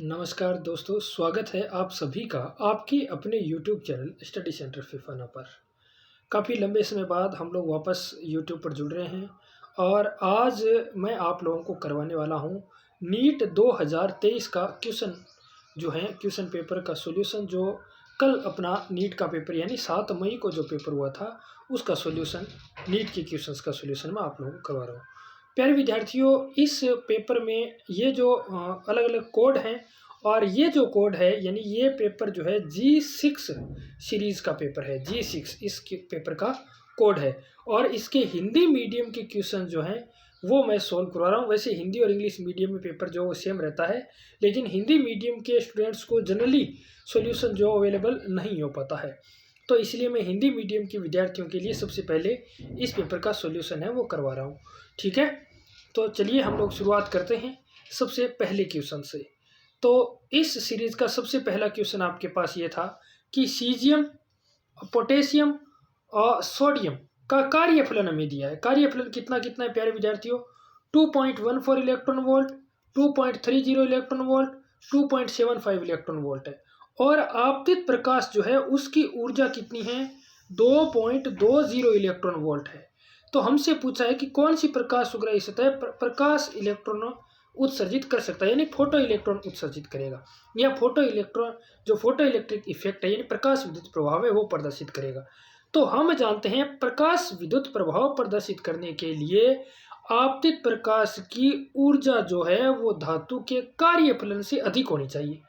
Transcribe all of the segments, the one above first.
नमस्कार दोस्तों, स्वागत है आप सभी का आपके अपने YouTube channel study centre Phefana पर। काफ़ी लंबे समय बाद हम लोग वापस YouTube पर जुड़ रहे हैं और आज मैं आप लोगों को करवाने वाला हूं नीट 2023 का क्वेश्चन पेपर का सॉल्यूशन, जो कल अपना नीट का पेपर यानी 7 मई को जो पेपर हुआ था उसका सॉल्यूशन, नीट के क्वेश्चंस का सॉल्यूशन मैं आप लोगों को करवा रहा हूँ। प्यारे विद्यार्थियों, इस पेपर में ये जो अलग अलग कोड हैं और ये जो कोड है यानी ये पेपर जो है G6 सीरीज़ का पेपर है। G6 इस पेपर का कोड है और इसके हिंदी मीडियम के क्वेश्चन जो हैं वो मैं सॉल्व करवा रहा हूँ। वैसे हिंदी और इंग्लिश मीडियम में पेपर जो सेम रहता है, लेकिन हिंदी मीडियम के स्टूडेंट्स को जनरली सॉल्यूशन जो अवेलेबल नहीं हो पाता है, तो इसलिए मैं हिंदी मीडियम के विद्यार्थियों के लिए सबसे पहले इस पेपर का सॉल्यूशन है वो करवा रहा हूँ। ठीक है, तो चलिए हम लोग शुरुआत करते हैं सबसे पहले क्वेश्चन से। तो इस सीरीज का सबसे पहला क्वेश्चन आपके पास ये था कि सीजियम, पोटेशियम और सोडियम का कार्यफलन हमें दिया है। कार्यफलन कितना कितना है प्यारे विद्यार्थियों? 2.14 electron volt, 2.30 electron volt, 2.75 electron volt है। और आपतित प्रकाश जो है उसकी ऊर्जा कितनी है? 2.20 इलेक्ट्रॉन वोल्ट है। तो हमसे पूछा है कि कौन सी प्रकाश उग्राही सतह प्रकाश इलेक्ट्रॉन उत्सर्जित कर सकता है, यानी फोटो इलेक्ट्रॉन उत्सर्जित करेगा, या फोटो इलेक्ट्रॉन जो फोटो इलेक्ट्रिक इफेक्ट है यानी प्रकाश विद्युत प्रभाव है वो प्रदर्शित करेगा। तो हम जानते हैं प्रकाश विद्युत प्रभाव प्रदर्शित करने के लिए आपतित प्रकाश की ऊर्जा जो है वो धातु के कार्यफलन से अधिक होनी चाहिए।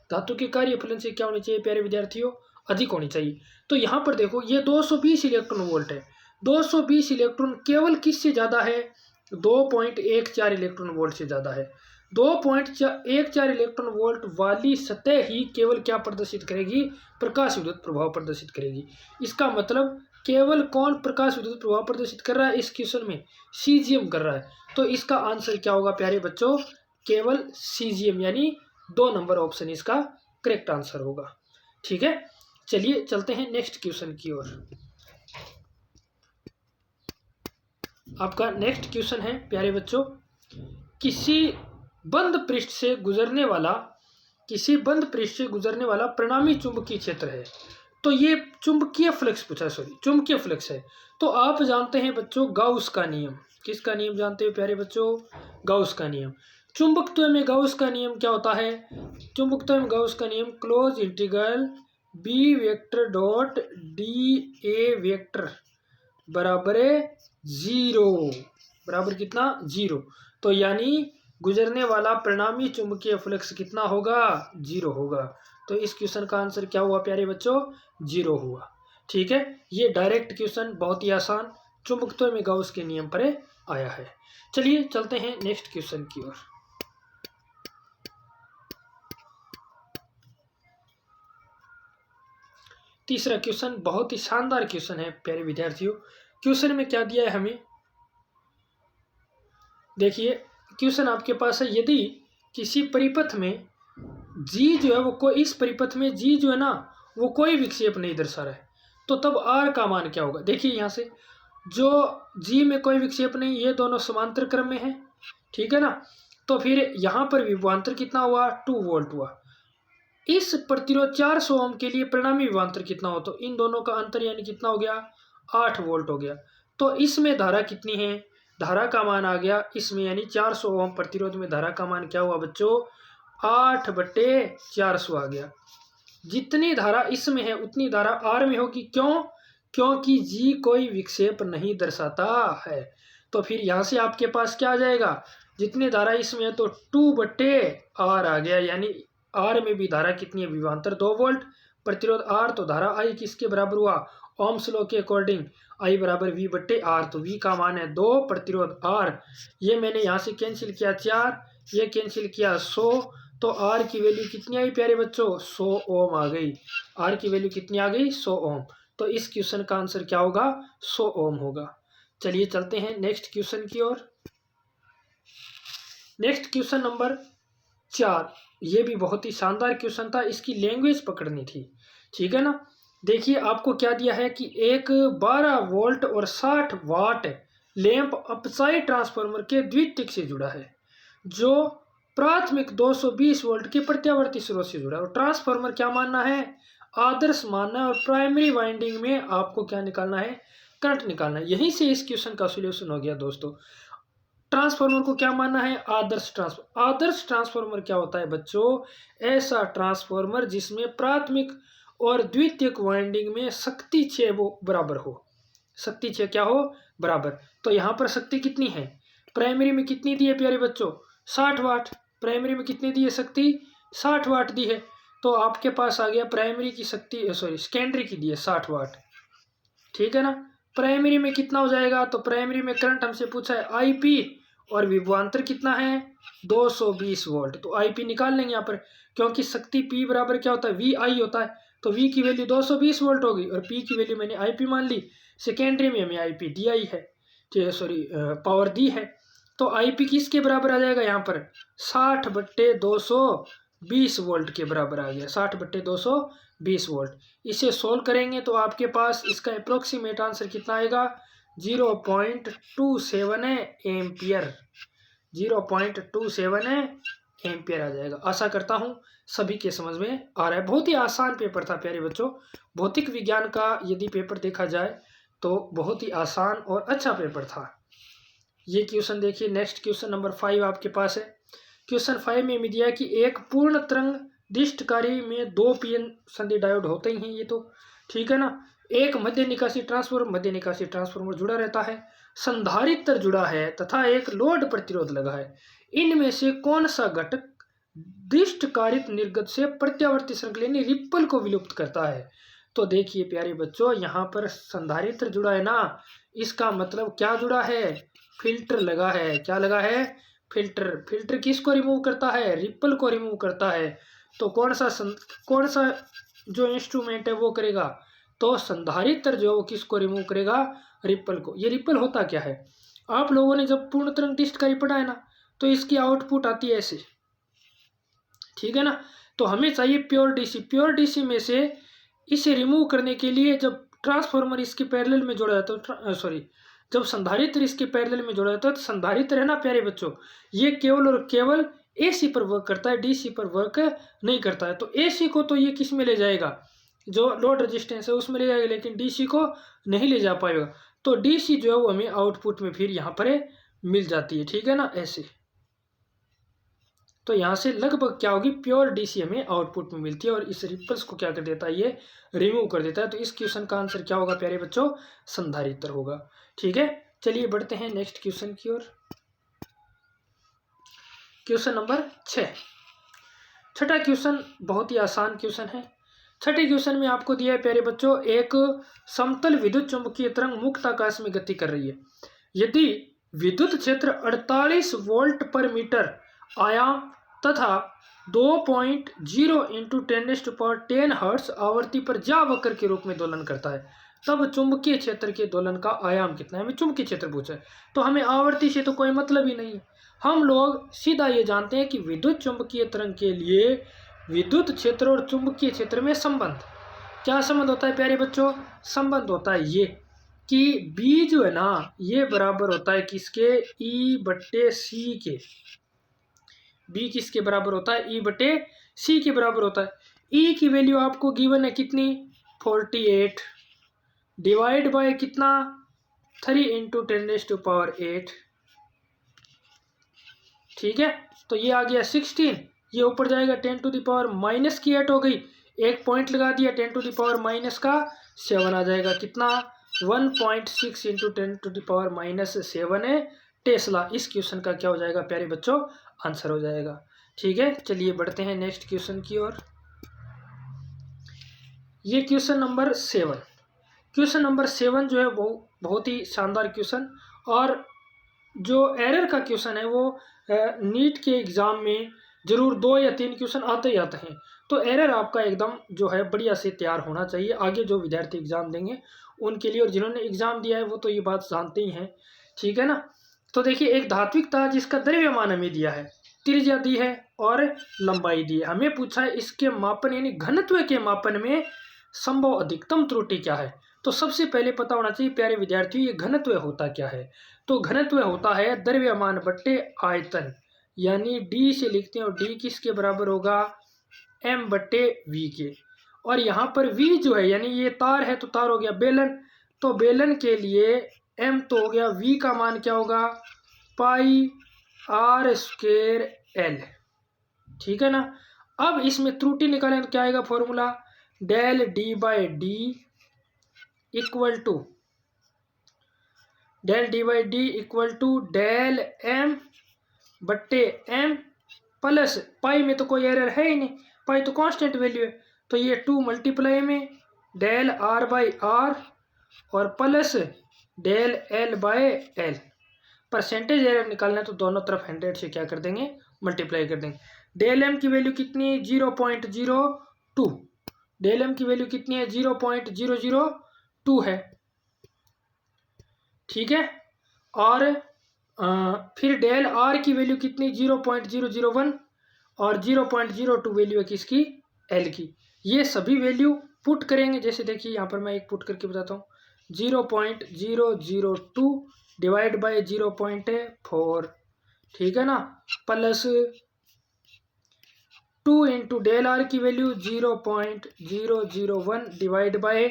धातु के कार्यफलन से क्या होनी चाहिए प्यारे विद्यार्थियों? अधिक होनी चाहिए। तो यहाँ पर देखो ये 220 इलेक्ट्रॉन वोल्ट है। 220 इलेक्ट्रॉन केवल किससे ज़्यादा है? 2.14 इलेक्ट्रॉन वोल्ट से ज़्यादा है। 2.14 इलेक्ट्रॉन वोल्ट वाली सतह ही केवल क्या प्रदर्शित करेगी? प्रकाश विद्युत प्रभाव प्रदर्शित करेगी। इसका मतलब केवल कौन प्रकाश विद्युत प्रभाव प्रदर्शित कर रहा है इस क्वेश्चन में? सीजियम कर रहा है। तो इसका आंसर क्या होगा प्यारे बच्चों? केवल सीजियम, यानी 2 नंबर ऑप्शन इसका करेक्ट आंसर होगा। ठीक है, चलिए चलते हैं नेक्स्ट क्वेश्चन की ओर। आपका नेक्स्ट क्वेश्चन है प्यारे बच्चों, किसी बंद पृष्ठ से गुजरने वाला परिणामी चुंबकीय क्षेत्र है। तो ये चुंबकीय फ्लक्स चुंबकीय फ्लक्स है। तो आप जानते हैं बच्चों गाउस का नियम। किसका नियम जानते हो प्यारे बच्चों? गाउस का नियम। चुंबकत्व में गाउस का नियम क्या होता है? चुंबकत्व में गाउस का नियम close integral B vector dot D A vector बराबर 0, बराबर कितना? 0। तो यानी गुजरने वाला परिणामी चुंबकीय फ्लक्स कितना होगा? 0 होगा। तो इस क्वेश्चन का आंसर क्या हुआ प्यारे बच्चों? 0 हुआ। ठीक है, ये डायरेक्ट क्वेश्चन बहुत ही आसान चुंबकत्व में गाउस के नियम पर आया है। चलिए चलते हैं नेक्स्ट क्वेश्चन की ओर। तीसरा क्वेश्चन बहुत ही शानदार क्वेश्चन है प्यारे विद्यार्थियों। क्वेश्चन में क्या दिया है हमें? देखिए क्वेश्चन आपके पास है, यदि किसी परिपथ में जी जो है वो इस परिपथ में जी जो है ना वो कोई विक्षेप नहीं दर्शा रहा है, तो तब आर का मान क्या होगा? देखिए यहाँ से जो जी में कोई विक्षेप नहीं, ये दोनों समांतर क्रम में है। ठीक है ना, तो फिर यहाँ पर विभवांतर कितना हुआ? 2 वोल्ट हुआ। इस प्रतिरोध 400 ओम के लिए परिणामी विभवांतर कितना हो? तो इन दोनों का अंतर यानी कितना हो गया? 8 वोल्ट हो गया। तो इसमें धारा कितनी है? धारा का मान आ गया इसमें, यानी 400 ओम प्रतिरोध में धारा का मान क्या हुआ बच्चों? 8/400 आ गया। जितनी धारा इसमें है उतनी धारा आर में होगी। क्यों? क्योंकि जी कोई विक्षेप नहीं दर्शाता है। तो फिर यहाँ से आपके पास क्या आ जाएगा? जितनी धारा इसमें है तो 2/r आ गया, यानी आर में भी धारा कितनी है? विभवांतर 2 वोल्ट, प्रतिरोध आर, तो धारा आई किसके बराबर हुआ? ओम्स लॉ के अकॉर्डिंग आई बराबर V/R। तो V का मान है 2, प्रतिरोध R, ये मैंने यहाँ से कैंसिल किया 4, ये कैंसिल किया 100, तो R की वैल्यू कितनी आई प्यारे बच्चों? 100 ओम आ गई। R की वैल्यू कितनी आ गई? 100 ओम। तो इस क्वेश्चन का आंसर क्या होगा? 100 ओम होगा। चलिए चलते हैं नेक्स्ट क्वेश्चन की ओर। नेक्स्ट क्वेश्चन नंबर 4, ये भी बहुत ही शानदार क्वेश्चन था, इसकी लैंग्वेज पकड़नी थी। ठीक है ना, देखिए आपको क्या दिया है कि एक 12 वोल्ट और 60 वाट लैंप अपसाइड ट्रांसफार्मर के द्वितीयक से जुड़ा है, जो प्राथमिक 220 वोल्ट के प्रत्यावर्ती स्रोत से जुड़ा है। और ट्रांसफार्मर क्या मानना है, आदर्श मानना है। और प्राइमरी वाइंडिंग में आपको क्या निकालना है, करंट निकालना है। यहीं से इस क्वेश्चन का सॉल्यूशन हो गया दोस्तों। ट्रांसफार्मर को क्या मानना है, आदर्श ट्रांसफार्मर। आदर्श ट्रांसफार्मर क्या होता है बच्चों, ऐसा ट्रांसफार्मर जिसमें प्राथमिक और द्वितीयक वाइंडिंग में शक्ति क्षय वो बराबर हो, शक्ति क्षय क्या हो, बराबर। तो यहाँ पर शक्ति कितनी है, प्राइमरी में कितनी दी है प्यारे बच्चों, 60 वाट। प्राइमरी में कितनी दी है शक्ति, 60 वाट दी है। तो आपके पास आ गया प्राइमरी की शक्ति, सॉरी सेकेंडरी की दी है 60 वाट, ठीक है ना। प्राइमरी में कितना हो जाएगा, तो प्राइमरी में करंट हमसे पूछा है आईपी, और विभवांतर कितना है 220 वोल्ट। तो आईपी निकाल लेंगे यहाँ पर, क्योंकि शक्ति पी बराबर क्या होता है, वी आई होता है। तो वी की वैल्यू 220 वोल्ट होगी और पी की वैल्यू मैंने आईपी मान ली। सेकेंडरी में हमें आईपी दी आई है, सॉरी पावर दी है। तो आईपी किसके बराबर आ जाएगा यहाँ पर, 60/220 वोल्ट के बराबर आ गया, 60/220 वोल्ट। इसे सोल्व करेंगे तो आपके पास इसका अप्रोक्सीमेट आंसर कितना आएगा, 0.27 एम्पियर, 0.27 एम्पियर आ जाएगा। आशा करता हूँ सभी के समझ में आ रहा है। बहुत ही आसान पेपर था प्यारे बच्चों। भौतिक विज्ञान का यदि पेपर देखा जाए तो बहुत ही आसान और अच्छा पेपर था। ये क्वेश्चन देखिए, नेक्स्ट क्वेश्चन नंबर 5 आपके पास है। क्वेश्चन 5 में हमें दिया है कि एक पूर्ण तरंग दिष्टकारी में 2 पीएन संधि डायोड होते ही हैं, ये तो ठीक है ना। एक मध्य निकासी ट्रांसफार्मर जुड़ा रहता है, संधारित्र जुड़ा है तथा एक लोड प्रतिरोध लगा है। इनमें से कौन सा घटक दिष्टकारित निर्गत से प्रत्यावर्ती श्रृंखला यानी रिप्पल को विलुप्त करता है। तो देखिए प्यारे बच्चों, यहाँ पर संधारित्र जुड़ा है ना, इसका मतलब क्या जुड़ा है, फिल्टर लगा है। क्या लगा है, फिल्टर। फिल्टर किसको रिमूव करता है, रिप्पल को रिमूव करता है। तो कौन सा जो इंस्ट्रूमेंट है वो करेगा, तो संधारित्र जो वो किसको रिमूव करेगा, रिप्पल को। ये रिप्पल होता क्या है, आप लोगों ने जब पूर्ण तरंग दिष्टकारी पढ़ा है ना, तो इसकी आउटपुट आती है ऐसे, ठीक है ना। तो हमें चाहिए प्योर डीसी। प्योर डीसी में से इसे रिमूव करने के लिए जब ट्रांसफार्मर इसके पैरेलल में जोड़ा जाता है, सॉरी जब संधारित्र इसके पैरेलल में जोड़ा जाता है, तो संधारित्र है ना प्यारे बच्चों, ये केवल और केवल एसी पर वर्क करता है, डीसी पर वर्क नहीं करता है। तो एसी को तो ये किस में ले जाएगा, जो लोड रेजिस्टेंस है उसमें ले जाएगा, लेकिन डीसी को नहीं ले जा पाएगा। तो डीसी जो है वो हमें आउटपुट में फिर यहाँ पर मिल जाती है, ठीक है ना, ऐसे। तो यहाँ से लगभग क्या होगी, प्योर डीसी हमें आउटपुट में मिलती है और इस रिपल्स को क्या कर देता है, ये रिमूव कर देता है। तो इस क्वेश्चन का आंसर क्या होगा प्यारे बच्चों, संधारित्र होगा, ठीक है। चलिए बढ़ते हैं नेक्स्ट क्वेश्चन की ओर। क्वेश्चन नंबर 6, छठा क्वेश्चन बहुत ही आसान क्वेश्चन है। छठे क्वेश्चन में आपको दिया है प्यारे बच्चों, एक समतल विद्युत चुंबकीय तरंग मुक्त आकाश में गति कर रही है। यदि विद्युत क्षेत्र 48 वोल्ट पर मीटर आयाम तथा 2.0 × 10⁻10 हर्ट्ज आवृत्ति पर ज्या वक्र के रूप में दोलन करता है, तब चुंबकीय क्षेत्र के दोलन का आयाम कितना है। हमें चुंबकीय क्षेत्र पूछा है, तो हमें आवृत्ति से तो कोई मतलब ही नहीं है। हम लोग सीधा ये जानते हैं कि विद्युत चुंबकीय तरंग के लिए विद्युत क्षेत्र और चुंबकीय क्षेत्र में संबंध, क्या संबंध होता है प्यारे बच्चों, संबंध होता है ये कि बी जो है ना, ये बराबर होता है किसके, E/C के। बी किसके बराबर होता है, E/C के बराबर होता है। ई की वैल्यू आपको गिवन है कितनी, 48 डिवाइड बाय कितना, 3 × 10⁸, ठीक है। तो ये आ गया 16, ये ऊपर जाएगा 10⁻−8 हो गई, एक पॉइंट लगा दिया, 10⁻⁻7 आ जाएगा कितना, 1.6 × 10⁻⁻7 टेस्ला। इस क्वेश्चन का क्या हो जाएगा प्यारे बच्चों, आंसर हो जाएगा, ठीक है। चलिए बढ़ते हैं नेक्स्ट क्वेश्चन की ओर। ये क्वेश्चन नंबर 7, क्वेश्चन नंबर 7 जो है वो बहुत ही शानदार क्वेश्चन, और जो एरर का क्वेश्चन है वो नीट के एग्ज़ाम में जरूर 2 या 3 क्वेश्चन आते ही आते हैं। तो एरर आपका एकदम जो है बढ़िया से तैयार होना चाहिए, आगे जो विद्यार्थी एग्ज़ाम देंगे उनके लिए, और जिन्होंने एग्ज़ाम दिया है वो तो ये बात जानते ही हैं, ठीक है ना। तो देखिए, एक धात्विक तार जिसका द्रव्यमान हमें दिया है, त्रिज्या दी है और लंबाई दी है। हमें पूछा है इसके मापन यानी घनत्व के मापन में संभव अधिकतम त्रुटि क्या है। तो सबसे पहले पता होना चाहिए प्यारे विद्यार्थियों, ये घनत्व होता क्या है। तो घनत्व होता है द्रव्यमान बट्टे आयतन, यानी डी से लिखते हैं, और डी किसके बराबर होगा, m/v के। और यहाँ पर v जो है यानी ये तार है तो तार हो गया बेलन, तो बेलन के लिए m तो हो गया, v का मान क्या होगा, πr²l। ठीक है ना। अब इसमें त्रुटि निकालें तो क्या आएगा formula, del d/d equal to del m/m plus pi में तो कोई एरर है ही नहीं, पाई तो कांस्टेंट वैल्यू है, तो ये 2 मल्टीप्लाई में डेल r/r और plus del l/l। Percentage error निकालना है तो दोनों तरफ 100 से क्या कर देंगे, मल्टीप्लाई कर देंगे। डेल m की वैल्यू कितनी, 0.02, डेल m की वैल्यू कितनी है, 0.002 है। ठीक है। और फिर डेल r की वैल्यू कितनी, 0.001 और 0.02 वैल्यू है किसकी, l की। ये सभी वैल्यू पुट करेंगे, जैसे देखिए यहाँ पर मैं एक पुट करके बताता हूँ, 0.002 डिवाइड बाई 0.4, ठीक है ना, प्लस 2 इंटू डेल आर की वैल्यू 0.001 डिवाइड बाई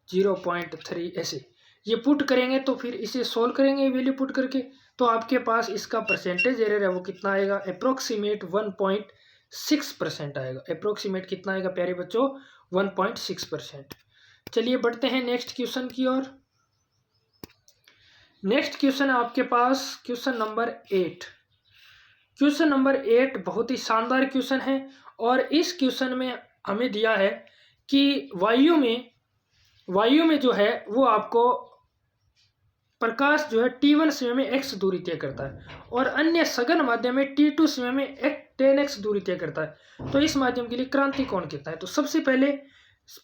0.3, ऐसे ये पुट करेंगे। तो फिर इसे सोल्व करेंगे वैल्यू पुट करके, तो आपके पास इसका परसेंटेज एरर है वो कितना आएगा, अप्रोक्सीमेट 1.6% आएगा। अप्रोक्सीमेट कितना आएगा प्यारे बच्चों, 1.6%। चलिए बढ़ते हैं नेक्स्ट क्वेश्चन की ओर। नेक्स्ट क्वेश्चन है आपके पास क्वेश्चन नंबर 8। क्वेश्चन नंबर 8 बहुत ही शानदार क्वेश्चन है, और इस क्वेश्चन में हमें दिया है कि वायु में जो है वो आपको प्रकाश जो है t1 समय में x दूरी तय करता है, और अन्य सघन माध्यम में t2 समय में 10x दूरी तय करता है। तो इस माध्यम के लिए क्रांति कोण कितना है। तो सबसे पहले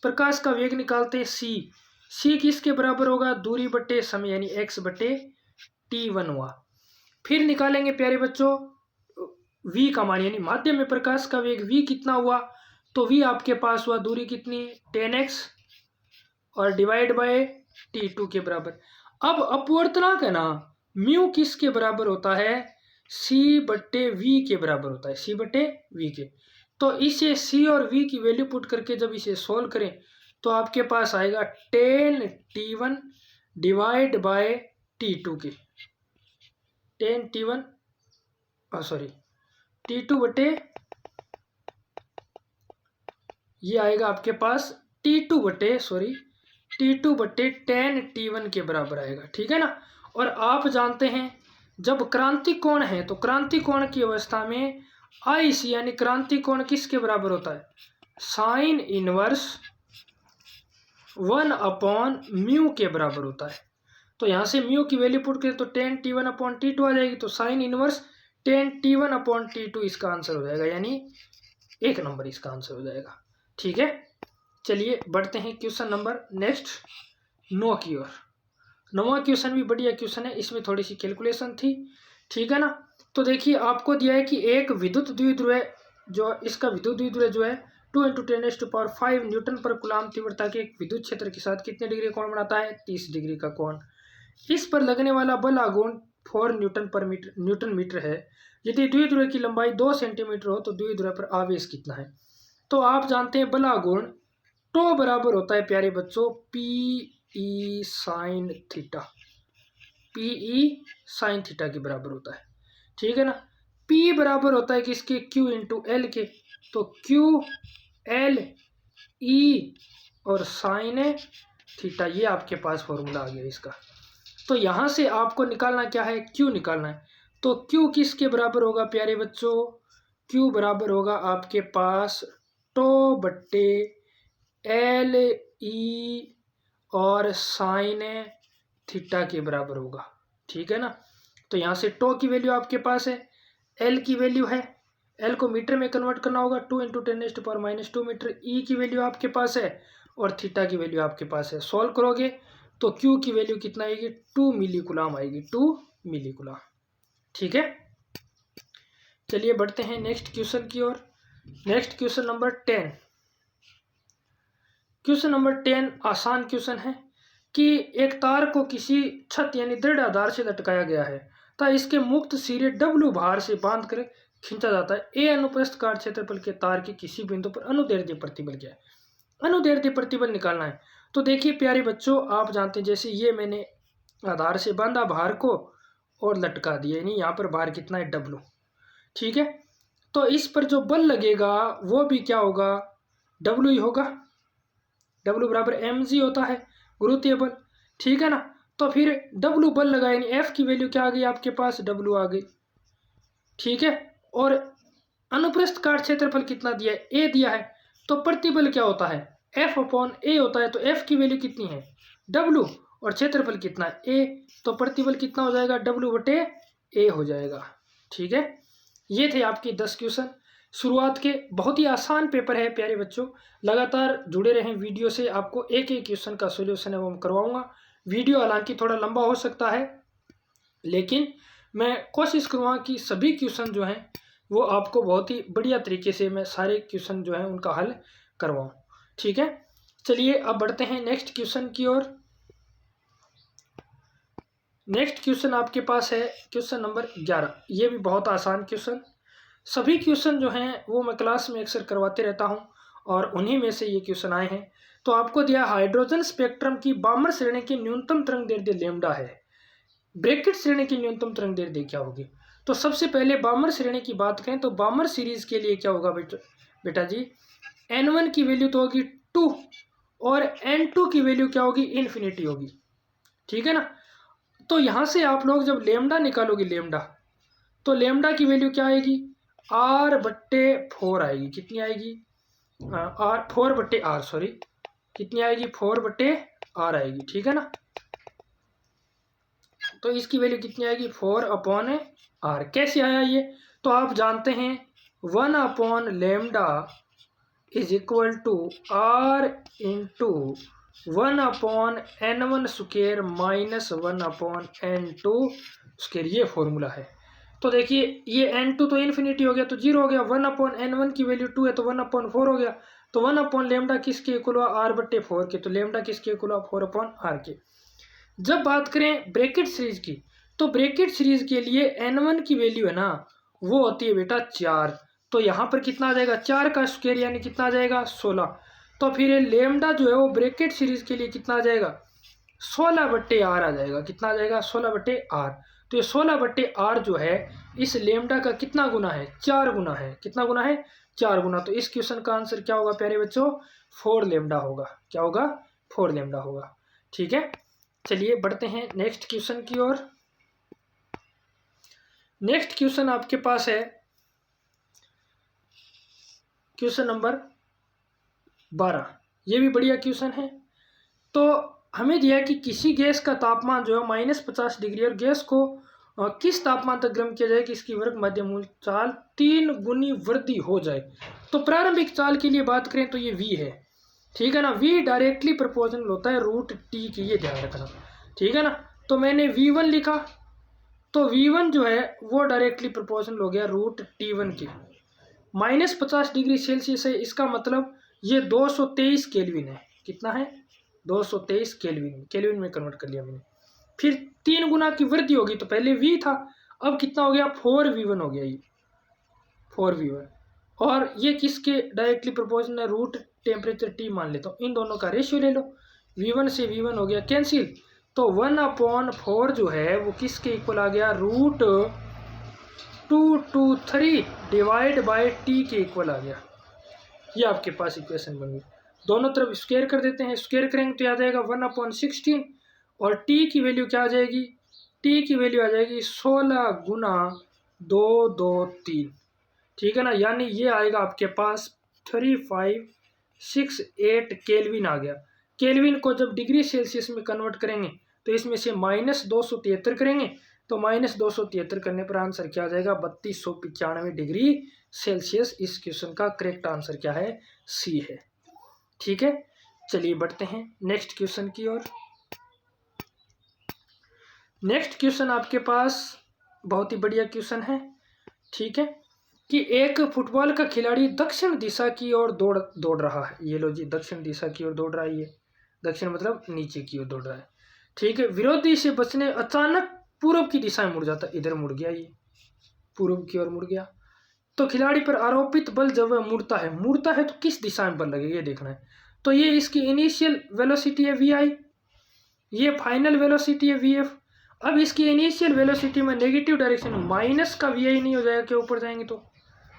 प्रकाश का वेग निकालते हैं, c किसके बराबर होगा, दूरी बटे समय यानी x/t1 हुआ। फिर निकालेंगे प्यारे बच्चों v का मान, यानी माध्यम में प्रकाश का वेग v कितना हुआ, तो v आपके पास हुआ दूरी कितनी, 10x और डिवाइड बाय t2 के बराबर। अब अपवर्तनांक है ना, म्यू किसके बराबर होता है, c/v के बराबर होता है, c/v के। तो इसे c और v की वैल्यू पुट करके जब इसे सोल्व करें तो आपके पास आएगा 10t1 डिवाइड बाय t2 के, 10t1 t2 बटे, ये आएगा आपके पास t2 बटे 10t1 के बराबर आएगा। ठीक है ना। और आप जानते हैं जब क्रांति कोण है तो क्रांति कोण की अवस्था में IC यानी क्रांति कोण किसके बराबर होता है, साइन इनवर्स 1/म्यू के बराबर होता है। तो यहाँ से म्यू की वैल्यू पुट करें तो 10t1/t2 आ जाएगी, तो साइन इनवर्स 10t1/t2 इसका आंसर हो जाएगा, यानी 1 नंबर इसका आंसर हो जाएगा। ठीक है। चलिए बढ़ते हैं क्वेश्चन नंबर नेक्स्ट 9 की ओर। 9वां क्वेश्चन भी बढ़िया क्वेश्चन है, इसमें थोड़ी सी कैलकुलेशन थी। ठीक है ना। तो देखिए आपको दिया है कि एक विद्युत द्विध्रुव है, जो इसका विद्युत द्विध्रुव जो है 2 × 10⁵ न्यूटन पर कूलाम तीव्रता के एक विद्युत क्षेत्र के साथ कितने डिग्री कोण बनाता है, 30 डिग्री का कोण। इस पर लगने वाला बल आघूर्ण 4 न्यूटन मीटर है। यदि द्विध्रुव की लंबाई 2 सेंटीमीटर हो तो द्विध्रुव पर आवेश कितना है। तो आप जानते हैं बल आघूर्ण टो बराबर होता है प्यारे बच्चों PE sine theta, PE sign theta के बराबर होता है। ठीक है ना। P बराबर होता है किसके, Q × L के, तो Q L E और साइन थीटा, ये आपके पास फॉर्मूला आ गया इसका। तो यहाँ से आपको निकालना क्या है, Q निकालना है। तो Q किसके बराबर होगा प्यारे बच्चों, Q बराबर होगा आपके पास टो बट्टे LE और साइन थीटा के बराबर होगा। ठीक है ना। तो यहाँ से टो की वैल्यू आपके पास है, L की वैल्यू है, L को मीटर में कन्वर्ट करना होगा 2 × 10⁻² मीटर। E की वैल्यू आपके पास है और थीटा की वैल्यू आपके पास है। सॉल्व करोगे तो Q की वैल्यू कितना आएगी, 2 मिली कूलाम आएगी, 2 मिली कूलाम। ठीक है। चलिए बढ़ते हैं नेक्स्ट क्वेश्चन की ओर। Next question number 10। Question number 10 आसान क्वेश्चन है कि एक तार को किसी छत यानी दृढ़ आधार से लटकाया गया है तथा इसके मुक्त सिरे W भार से बांध कर खींचा जाता है। ए अनुप्रस्थ काट क्षेत्रफल के तार के किसी बिंदु पर अनुदैर्ध्य प्रतिबल क्या है? अनुदैर्ध्य प्रतिबल निकालना है। तो देखिए प्यारे बच्चों, आप जानते हैं जैसे ये मैंने आधार से बांधा भार को और लटका दिया, यानी यहाँ पर भार कितना है W, ठीक है। तो इस पर जो बल लगेगा वो भी क्या होगा, W ही होगा। W बराबर mg होता है गुरुत्वीय बल, ठीक है ना। तो फिर W बल लगा, यानी F की वैल्यू क्या आ गई आपके पास, W आ गई, ठीक है। और अनुप्रस्थ काट क्षेत्रफल कितना दिया है, A दिया है। तो प्रतिबल क्या होता है, F अपॉन A होता है। तो F की वैल्यू कितनी है, W, और क्षेत्रफल कितना है, A। तो प्रतिबल कितना हो जाएगा, W बटे A हो जाएगा, ठीक है। ये थे आपके 10 क्वेश्चन शुरुआत के। बहुत ही आसान पेपर है प्यारे बच्चों, लगातार जुड़े रहें वीडियो से। आपको एक एक क्वेश्चन का सॉल्यूशन है वो मैं करवाऊंगा। वीडियो हालांकि थोड़ा लंबा हो सकता है, लेकिन मैं कोशिश करूँगा कि सभी क्वेश्चन जो हैं वो आपको बहुत ही बढ़िया तरीके से मैं सारे क्वेश्चन जो हैं उनका हल करवाऊँ, ठीक है। चलिए अब बढ़ते हैं नेक्स्ट क्वेश्चन की ओर। नेक्स्ट क्वेश्चन आपके पास है क्वेश्चन नंबर 11। ये भी बहुत आसान क्वेश्चन, सभी क्वेश्चन जो हैं वो मैं क्लास में अक्सर करवाते रहता हूं और उन्हीं में से ये क्वेश्चन आए हैं। तो आपको दिया हाइड्रोजन स्पेक्ट्रम की बामर श्रेणी की न्यूनतम तरंगदैर्ध्य लैम्डा है, ब्रैकेट श्रेणी की न्यूनतम तरंगदैर्ध्य क्या होगी। तो सबसे पहले बामर श्रेणी की बात करें तो बामर सीरीज के लिए क्या होगा बेटा जी, n1 की वैल्यू तो होगी 2 और n2 की वैल्यू क्या होगी, इन्फिनिटी होगी, ठीक है ना। तो यहाँ से आप लोग जब लेमडा निकालोगे, लेमडा, तो लेमडा की वैल्यू क्या आएगी, R/4 आएगी। कितनी आएगी, R/4/R, सॉरी, कितनी आएगी, 4/R आएगी, ठीक है ना। तो इसकी वैल्यू कितनी आएगी, 4/R। कैसे आया ये, तो आप जानते हैं 1/λ is equal to R into 1/n1 square minus 1/n2 square, ये फॉर्मूला है। तो देखिए ये n2 तो इन्फिनिटी हो गया तो 0 हो गया, 1/n1 की वैल्यू 2 है तो 1/4 हो गया। तो 1/λ किसके इक्वल हुआ, R/4 के, तो लैम्डा किसके इक्वल हुआ, 4/R के। जब बात करें ब्रैकेट सीरीज की, तो ब्रैकेट सीरीज के लिए n1 की वैल्यू है ना वो होती है बेटा 4। तो यहाँ पर कितना आ जाएगा, 4 का स्क्वायर यानी कितना आ जाएगा, 16। तो फिर लेमडा जो है वो ब्रैकेट सीरीज के लिए कितना आ जाएगा, 16/R आ जाएगा। कितना आ जाएगा, 16/R। तो ये 16/R जो है इस लेमडा का कितना गुना है, 4 गुना है। कितना गुना है, 4 गुना। तो इस क्वेश्चन का आंसर क्या होगा प्यारे बच्चों, 4 लेमडा होगा। क्या होगा, 4 लेमडा होगा, ठीक है। चलिए बढ़ते हैं नेक्स्ट क्वेश्चन की ओर। नेक्स्ट क्वेश्चन आपके पास है क्वेश्चन नंबर 12। ये भी बढ़िया क्वेश्चन है। तो हमें दिया है कि किसी गैस का तापमान जो है -50 डिग्री और गैस को किस तापमान तक गर्म किया जाए कि इसकी वर्ग मध्य मूल चाल 3 गुनी वृद्धि हो जाए। तो प्रारंभिक चाल के लिए बात करें तो ये V है, ठीक है ना। V डायरेक्टली प्रोपोर्शनल होता है √T की, ये ध्यान रखना, ठीक है ना। तो मैंने V1 लिखा, तो V1 जो है वो डायरेक्टली प्रोपोर्शनल हो गया √T1 के। -50 डिग्री सेल्सियस है, इसका मतलब ये 223 केल्विन है। कितना है, 223 केल्विन, केल्विन में कन्वर्ट कर लिया मैंने। फिर 3 गुना की वृद्धि होगी, तो पहले V था, अब कितना हो गया, 4V1 हो गया, ये 4V1। और ये किसके डायरेक्टली प्रोपोर्शनल है, रूट टेम्परेचर T मान लेता हूँ, इन दोनों का रेशियो ले लो, V1 से V1 हो गया कैंसिल। तो 1/4 जो है वो किसके इक्वल आ गया, √223 डिवाइड बाय T के इक्वल आ गया। ये आपके पास इक्वेशन बन गई। दोनों तरफ स्क्वायर कर देते हैं, स्क्वायर करेंगे तो आ जाएगा 1/16 और T की वैल्यू क्या आ जाएगी, T की वैल्यू आ जाएगी 16 गुना 223, ठीक है ना। यानी ये आएगा आपके पास 3568 केल्विन आ गया। केल्विन को जब डिग्री सेल्सियस में कन्वर्ट करेंगे तो इसमें से -273 करेंगे, तो -273 करने पर आंसर क्या आ जाएगा, 3295 डिग्री सेल्सियस। इस क्वेश्चन का करेक्ट आंसर क्या है, सी है, ठीक है। चलिए बढ़ते हैं नेक्स्ट क्वेश्चन की ओर। नेक्स्ट क्वेश्चन आपके पास बहुत ही बढ़िया क्वेश्चन है, ठीक है, कि एक फुटबॉल का खिलाड़ी दक्षिण दिशा की ओर दौड़ रहा है। ये लो जी, दक्षिण दिशा की ओर दौड़ रहा है, ये दक्षिण मतलब नीचे की ओर दौड़ रहा है, ठीक है। विरोधी से बचने अचानक पूर्व की दिशा में मुड़ जाता है, इधर मुड़ गया, ये पूर्व की ओर मुड़ गया। तो खिलाड़ी पर आरोपित बल जब वह मुड़ता है तो किस दिशा में बल लगेगा ये देखना है। तो ये इसकी इनिशियल वेलोसिटी है vi, ये फाइनल वेलोसिटी है vf। अब इसकी इनिशियल वेलोसिटी में नेगेटिव डायरेक्शन माइनस का vi नहीं हो जाएगा, क्या ऊपर जाएंगे तो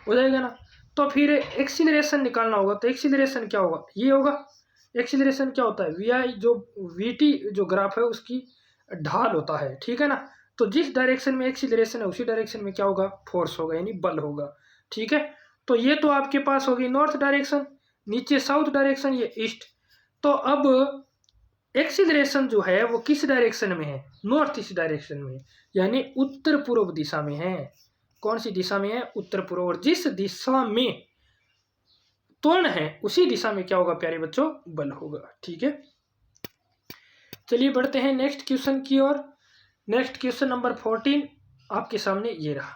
हो जाएगा ना। तो फिर एक्सीलरेशन निकालना होगा, तो एक्सीलरेशन क्या होगा, ये होगा। एक्सीलरेशन क्या होता है, vi जो vt जो ग्राफ है उसकी ढाल होता है, ठीक है ना। तो जिस डायरेक्शन में एक्सीलरेशन है उसी डायरेक्शन में क्या होगा, फोर्स होगा, यानी बल होगा, ठीक है। तो ये तो आपके पास होगी नॉर्थ डायरेक्शन, नीचे साउथ डायरेक्शन, ये ईस्ट। तो अब एक्सीलरेशन जो है वो किस डायरेक्शन में है, नॉर्थ ईस्ट डायरेक्शन में, यानी उत्तर पूर्व दिशा में है। कौन सी दिशा में है, उत्तर पूर्व। और जिस दिशा में त्वरण है उसी दिशा में क्या होगा प्यारे बच्चों, बल होगा, ठीक है। चलिए बढ़ते हैं नेक्स्ट क्वेश्चन की ओर। नेक्स्ट क्वेश्चन नंबर 14 आपके सामने ये रहा।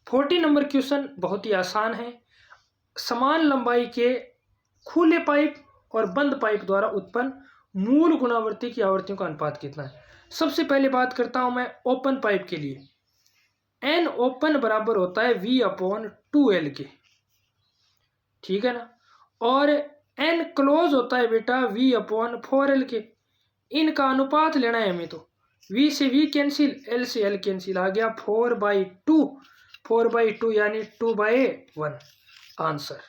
14 नंबर क्वेश्चन बहुत ही आसान है। समान लंबाई के खुले पाइप और बंद पाइप द्वारा उत्पन्न मूल गुणावर्ती की आवृत्तियों का अनुपात कितना है। सबसे पहले बात करता हूं मैं ओपन पाइप के लिए। एन ओपन बराबर होता है V/2L के, ठीक है ना। और एन क्लोज होता है बेटा V/4L के। इनका अनुपात लेना है हमें, तो V से V कैंसिल, L से L कैंसिल, आ गया 4/2 यानी 2/1 आंसर।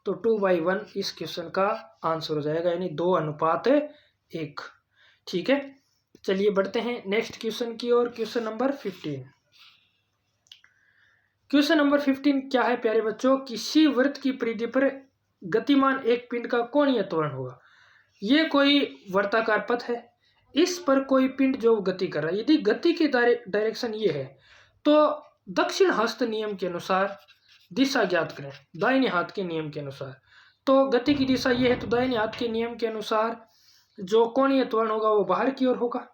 तो 2/1 इस क्वेश्चन का आंसर हो जाएगा, यानी 2:1, ठीक है। चलिए बढ़ते हैं नेक्स्ट क्वेश्चन की ओर। Question number 15। क्वेश्चन नंबर 15 क्या है प्यारे बच्चों, किसी वृत्त की परिधि पर गतिमान एक पिंड का कोणीय त्वरण होगा। ये कोई वर्ताकार पथ है, इस पर कोई पिंड जो गति कर रहा है, यदि गति की डायरेक्शन ये है तो दक्षिण हस्त नियम के अनुसार दिशा ज्ञात करें, दाहिने हाथ के नियम के अनुसार। तो गति की दिशा ये है तो दाहिने हाथ के नियम के अनुसार जो कोणीय त्वरण होगा वो बाहर की ओर होगा,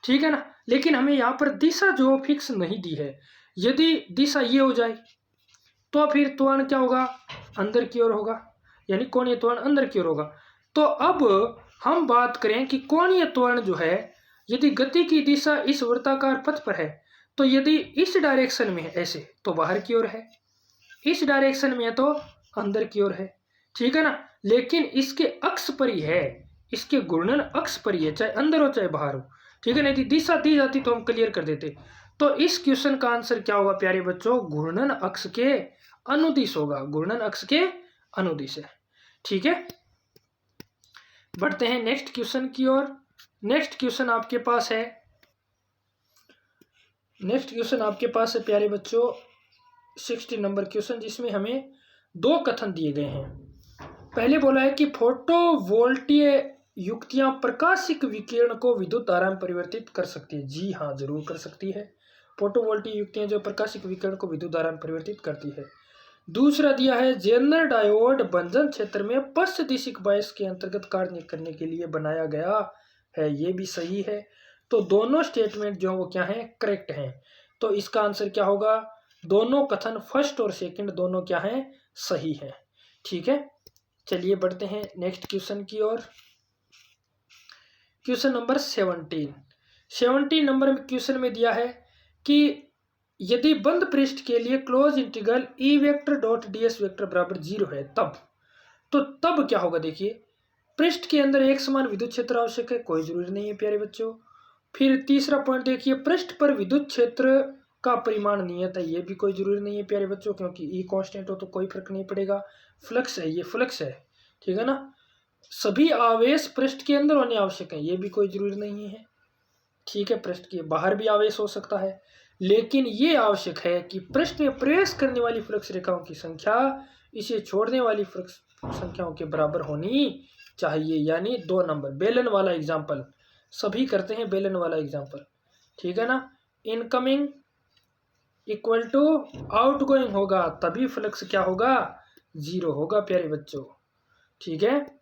ठीक है ना। लेकिन हमें यहाँ पर दिशा जो फिक्स नहीं दी है, यदि दिशा ये हो जाए तो फिर त्वरण क्या होगा, अंदर की ओर होगा, यानी कोणीय त्वरण अंदर की ओर होगा। तो अब हम बात करें कि कोणीय त्वरण जो है, यदि गति की दिशा इस वृत्ताकार पथ पर है तो यदि इस डायरेक्शन में है ऐसे तो बाहर की ओर है, इस डायरेक्शन में है तो अंदर की ओर है, ठीक है ना। लेकिन इसके अक्ष पर ही है, इसके घूर्णन अक्ष पर ही है, चाहे अंदर हो चाहे बाहर हो, ठीक है ना। यदि दिशा दी जाती तो हम क्लियर कर देते। तो इस क्वेश्चन का आंसर क्या होगा प्यारे बच्चों, घूर्णन अक्ष के अनुदिश होगा, घूर्णन अक्ष के अनुदिश है, ठीक है। बढ़ते हैं नेक्स्ट क्वेश्चन की ओर। नेक्स्ट क्वेश्चन आपके पास है, नेक्स्ट क्वेश्चन आपके पास है प्यारे बच्चों 60 नंबर क्वेश्चन, जिसमें हमें दो कथन दिए गए हैं। पहले बोला है कि फोटोवोल्टीय युक्तियां प्रकाशिक विकिरण को विद्युत धारा में परिवर्तित कर सकती है। जी हाँ, जरूर कर सकती है। फोटोवोल्टीय युक्तियां जो प्रकाशिक विकिरण को विद्युत धारा में परिवर्तित करती है। दूसरा दिया है जेनर डायोड बंधन क्षेत्र में पश्च दिशिक बायस के अंतर्गत कार्य करने के लिए बनाया गया है, ये भी सही है। तो दोनों स्टेटमेंट जो वो क्या है, करेक्ट हैं। तो इसका आंसर क्या होगा, दोनों कथन फर्स्ट और सेकंड दोनों क्या है, सही है, ठीक है। चलिए बढ़ते हैं नेक्स्ट क्वेश्चन की ओर। क्वेश्चन नंबर 17 नंबर क्वेश्चन में दिया है कि यदि बंद पृष्ठ के लिए close integral E vector dot ds vector बराबर 0 है तब क्या होगा। देखिए, पृष्ठ के अंदर एक समान विद्युत क्षेत्र आवश्यक है, कोई जरूरी नहीं है प्यारे बच्चों। फिर तीसरा पॉइंट देखिए, पृष्ठ पर विद्युत क्षेत्र का परिमाण नियत है, ये भी कोई जरूरी नहीं है प्यारे बच्चों, क्योंकि ई कांस्टेंट हो तो कोई फर्क नहीं पड़ेगा। फ्लक्स है, ये फ्लक्स है, ठीक है ना। सभी आवेश पृष्ठ के अंदर होने आवश्यक है, ये भी कोई जरूरी नहीं है, ठीक है। पृष्ठ के बाहर भी आवेश हो सकता है, लेकिन ये आवश्यक है कि पृष्ठ में प्रवेश करने वाली फ्लक्स रेखाओं की संख्या इसे छोड़ने वाली फ्लक्स संख्याओं के बराबर होनी चाहिए। यानी 2 नंबर बेलन वाला एग्जाम्पल, सभी करते हैं बेलन वाला एग्जाम्पल, ठीक है ना। इनकमिंग इक्वल टू आउटगोइंग होगा, तभी फ्लक्स क्या होगा, 0 होगा प्यारे बच्चों, ठीक है।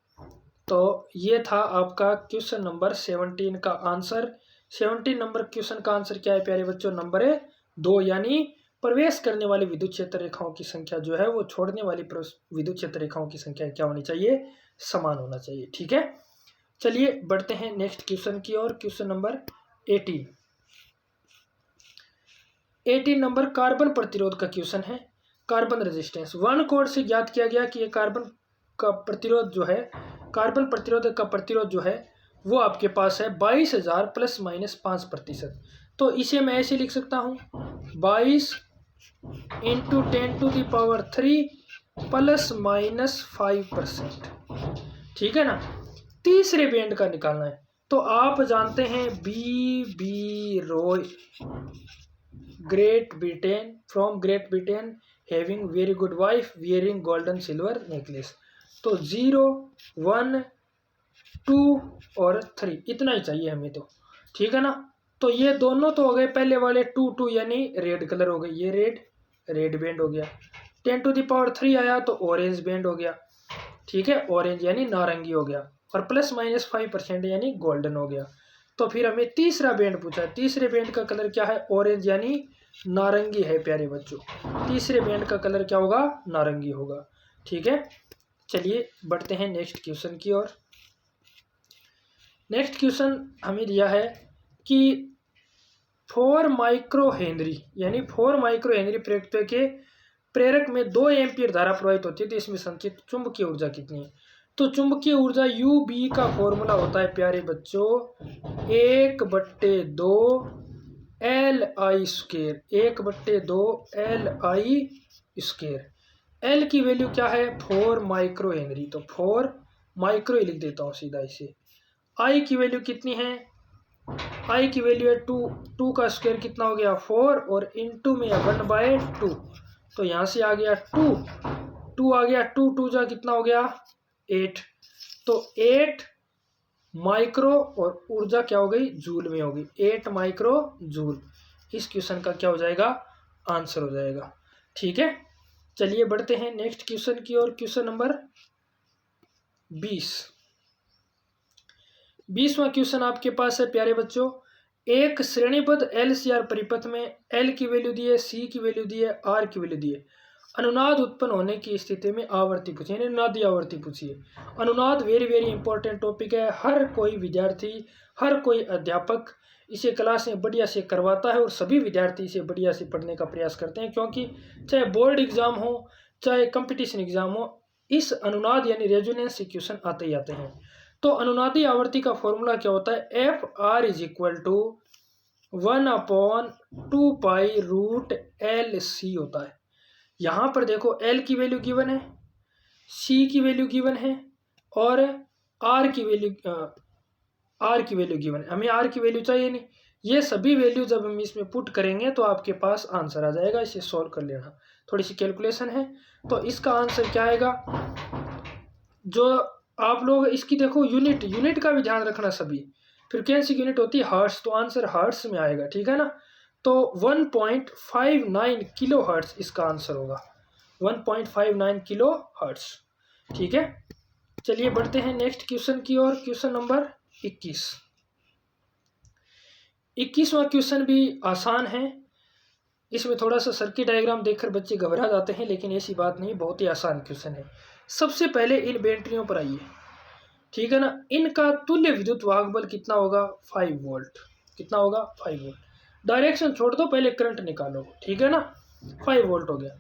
तो ये था आपका क्वेश्चन नंबर 17 का आंसर। 17 नंबर क्वेश्चन का आंसर क्या है प्यारे बच्चों, नंबर 2, यानी प्रवेश करने वाली विद्युत क्षेत्र रेखाओं की संख्या जो है वो छोड़ने वाली विद्युत क्षेत्र रेखाओं की संख्या क्या होनी चाहिए, समान होना चाहिए, ठीक है। चलिए बढ़ते हैं नेक्स्ट क्वेश्चन की ओर। Question number 18। 18 नंबर कार्बन प्रतिरोध का क्वेश्चन है। कार्बन रेजिस्टेंस 1 कोड से ज्ञात किया गया कि ये कार्बन का प्रतिरोध जो है, कार्बन प्रतिरोध का प्रतिरोध जो है वो आपके पास है 22,000 प्लस माइनस 5%। तो इसे मैं ऐसे लिख सकता हूँ 22 इंटू 10⁻³ प्लस माइनस 5%। ठीक है ना। तीसरे बैंड का निकालना है। तो आप जानते हैं B Roy Great Britain, from Great Britain, having very good wife wearing golden silver necklace. तो 0, 1, 2 और 3 इतना ही चाहिए हमें तो। ठीक है ना। तो ये दोनों तो हो गए पहले वाले 2 2 यानी रेड कलर हो गए, ये रेड बैंड हो गया। 10⁻³ आया तो ऑरेंज बैंड हो गया। ठीक है, ऑरेंज यानी नारंगी हो गया, और प्लस माइनस 5% यानी गोल्डन हो गया। तो फिर हमें तीसरा बैंड पूछा है। तीसरे बैंड का कलर क्या है? ऑरेंज यानी नारंगी है प्यारे बच्चों। तीसरे बैंड का कलर क्या होगा? नारंगी होगा। ठीक है, चलिए बढ़ते हैं नेक्स्ट क्वेश्चन की ओर। नेक्स्ट क्वेश्चन हमें दिया है कि 4 माइक्रो हेनरी यानी 4 माइक्रो हेनरी प्रेरकत्व के प्रेरक में 2 एम्पीयर धारा प्रवाहित होती है, तो इसमें संचित चुंबकीय ऊर्जा कितनी है? तो चुंबकीय ऊर्जा UB का फॉर्मूला होता है प्यारे बच्चों 1/2 LI², 1/2 LI²। L की वैल्यू क्या है? 4 माइक्रो हेनरी, तो 4 माइक्रो ही लिख देता हूँ सीधा इसे। I की वैल्यू कितनी है? I की वैल्यू है 2, 2 का स्क्वायर कितना हो गया? 4, और इनटू में 1/2, तो यहाँ से आ गया 2 आ गया, 2 2 जा कितना हो गया? 8। तो 8 माइक्रो और ऊर्जा क्या हो गई? जूल में होगी, 8 माइक्रो जूल। इस क्वेश्चन का क्या हो जाएगा? आंसर हो जाएगा। ठीक है, चलिए बढ़ते हैं नेक्स्ट क्वेश्चन की ओर। Question number 20। 20वां क्वेश्चन आपके पास है प्यारे बच्चों। एक श्रेणीबद्ध LCR परिपथ में L की वैल्यू दी है, C की वैल्यू दी है, R की वैल्यू दी है। अनुनाद उत्पन्न होने की स्थिति में आवर्ती पूछिए, यानी अनुनादी आवर्ती पूछिए। अनुनाद वेरी वेरी इंपॉर्टेंट टॉपिक है। हर कोई विद्यार्थी, हर कोई अध्यापक इसे क्लास में बढ़िया से करवाता है, और सभी विद्यार्थी इसे बढ़िया से पढ़ने का प्रयास करते हैं, क्योंकि चाहे बोर्ड एग्जाम हो चाहे कंपटीशन एग्जाम हो, इस अनुनाद यानी रेजोनेंस क्वेश्चन आते ही आते हैं। तो अनुनादी आवर्ती का फॉर्मूला क्या होता है? FR = 1/2π√LC होता है। यहाँ पर देखो L की वैल्यू गिवन है, C की वैल्यू गिवन है, और R की वैल्यू गिवन है। हमें R की वैल्यू चाहिए नहीं। ये सभी वैल्यू जब हम इसमें पुट करेंगे तो आपके पास आंसर आ जाएगा। इसे सॉल्व कर लेना, थोड़ी सी कैलकुलेशन है। तो इसका आंसर क्या आएगा? जो आप लोग इसकी देखो यूनिट का भी ध्यान रखना सभी। फ्रीक्वेंसी यूनिट होती है हर्ट्स, तो आंसर हर्ट्स में आएगा। ठीक है ना। तो 1.59 किलो हर्ट्स इसका आंसर होगा, 1.59 किलो हर्ट्स। ठीक है, चलिए बढ़ते हैं नेक्स्ट क्वेश्चन की ओर। Question number 21। 21वां क्वेश्चन भी आसान है। इसमें थोड़ा सा सर्किट डायग्राम देखकर बच्चे घबरा जाते हैं, लेकिन ऐसी बात नहीं, बहुत ही आसान क्वेश्चन है। सबसे पहले इन बैटरियों पर आइए। ठीक है ना। इनका तुल्य विद्युत वाहक बल कितना होगा? 5 वोल्ट। कितना होगा? 5 वोल्ट। डायरेक्शन छोड़ दो, पहले करंट निकालो। ठीक है ना। 5 वोल्ट हो गया।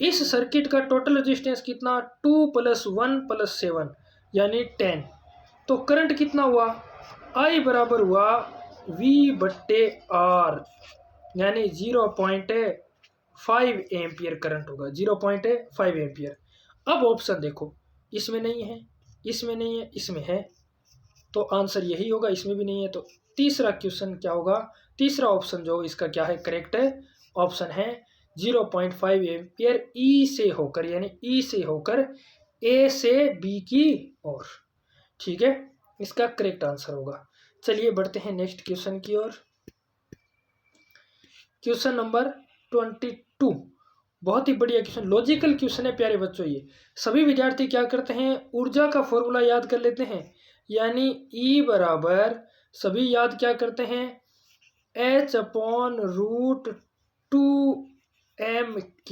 इस सर्किट का टोटल रेजिस्टेंस कितना? 2 + 1 + 7 यानी 10। तो करंट कितना हुआ? I बराबर हुआ V/R, यानी 0.5 एम्पियर करंट होगा, 0.5 एम्पियर। अब ऑप्शन देखो, इसमें नहीं है, इसमें नहीं है, इसमें है, तो आंसर यही होगा। इसमें भी नहीं है, तो तीसरा क्वेश्चन क्या होगा? तीसरा ऑप्शन जो इसका क्या है? करेक्ट ऑप्शन है 0.5 एम्पियर ई से होकर, यानी ई से होकर ए से बी की ओर। ठीक है, इसका करेक्ट आंसर होगा। चलिए बढ़ते हैं नेक्स्ट क्वेश्चन की ओर। Question number 22। बहुत ही बढ़िया क्वेश्चन, लॉजिकल क्वेश्चन है प्यारे बच्चों। ये सभी विद्यार्थी क्या करते हैं? ऊर्जा का फॉर्मूला याद कर लेते हैं, यानी E बराबर, सभी याद क्या करते हैं? H/√2mk,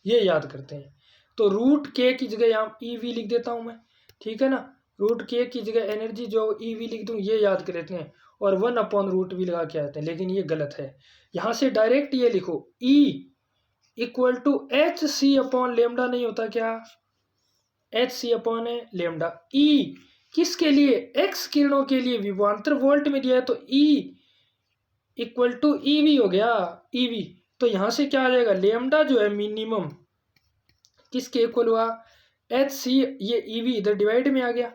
ये याद करते हैं। तो √k की जगह यहाँ EV लिख देता हूँ मैं। ठीक है ना। √k की जगह एनर्जी जो EV लिख दूँ, ये याद कर लेते हैं। और 1/√v लगा के आते हैं, लेकिन ये गलत है। यहाँ से डायरेक्ट ये लिखो E=hc/λ नहीं होता क्या, hc/λ। E किसके लिए, x किरणों के लिए विभवांतर वोल्ट में दिया है, तो E=EV हो गया, EV। तो यहाँ से क्या आ जाएगा, लेमडा जो है मिनिमम किसके इक्वल हुआ, hc, ये EV इधर डिवाइड में आ गया,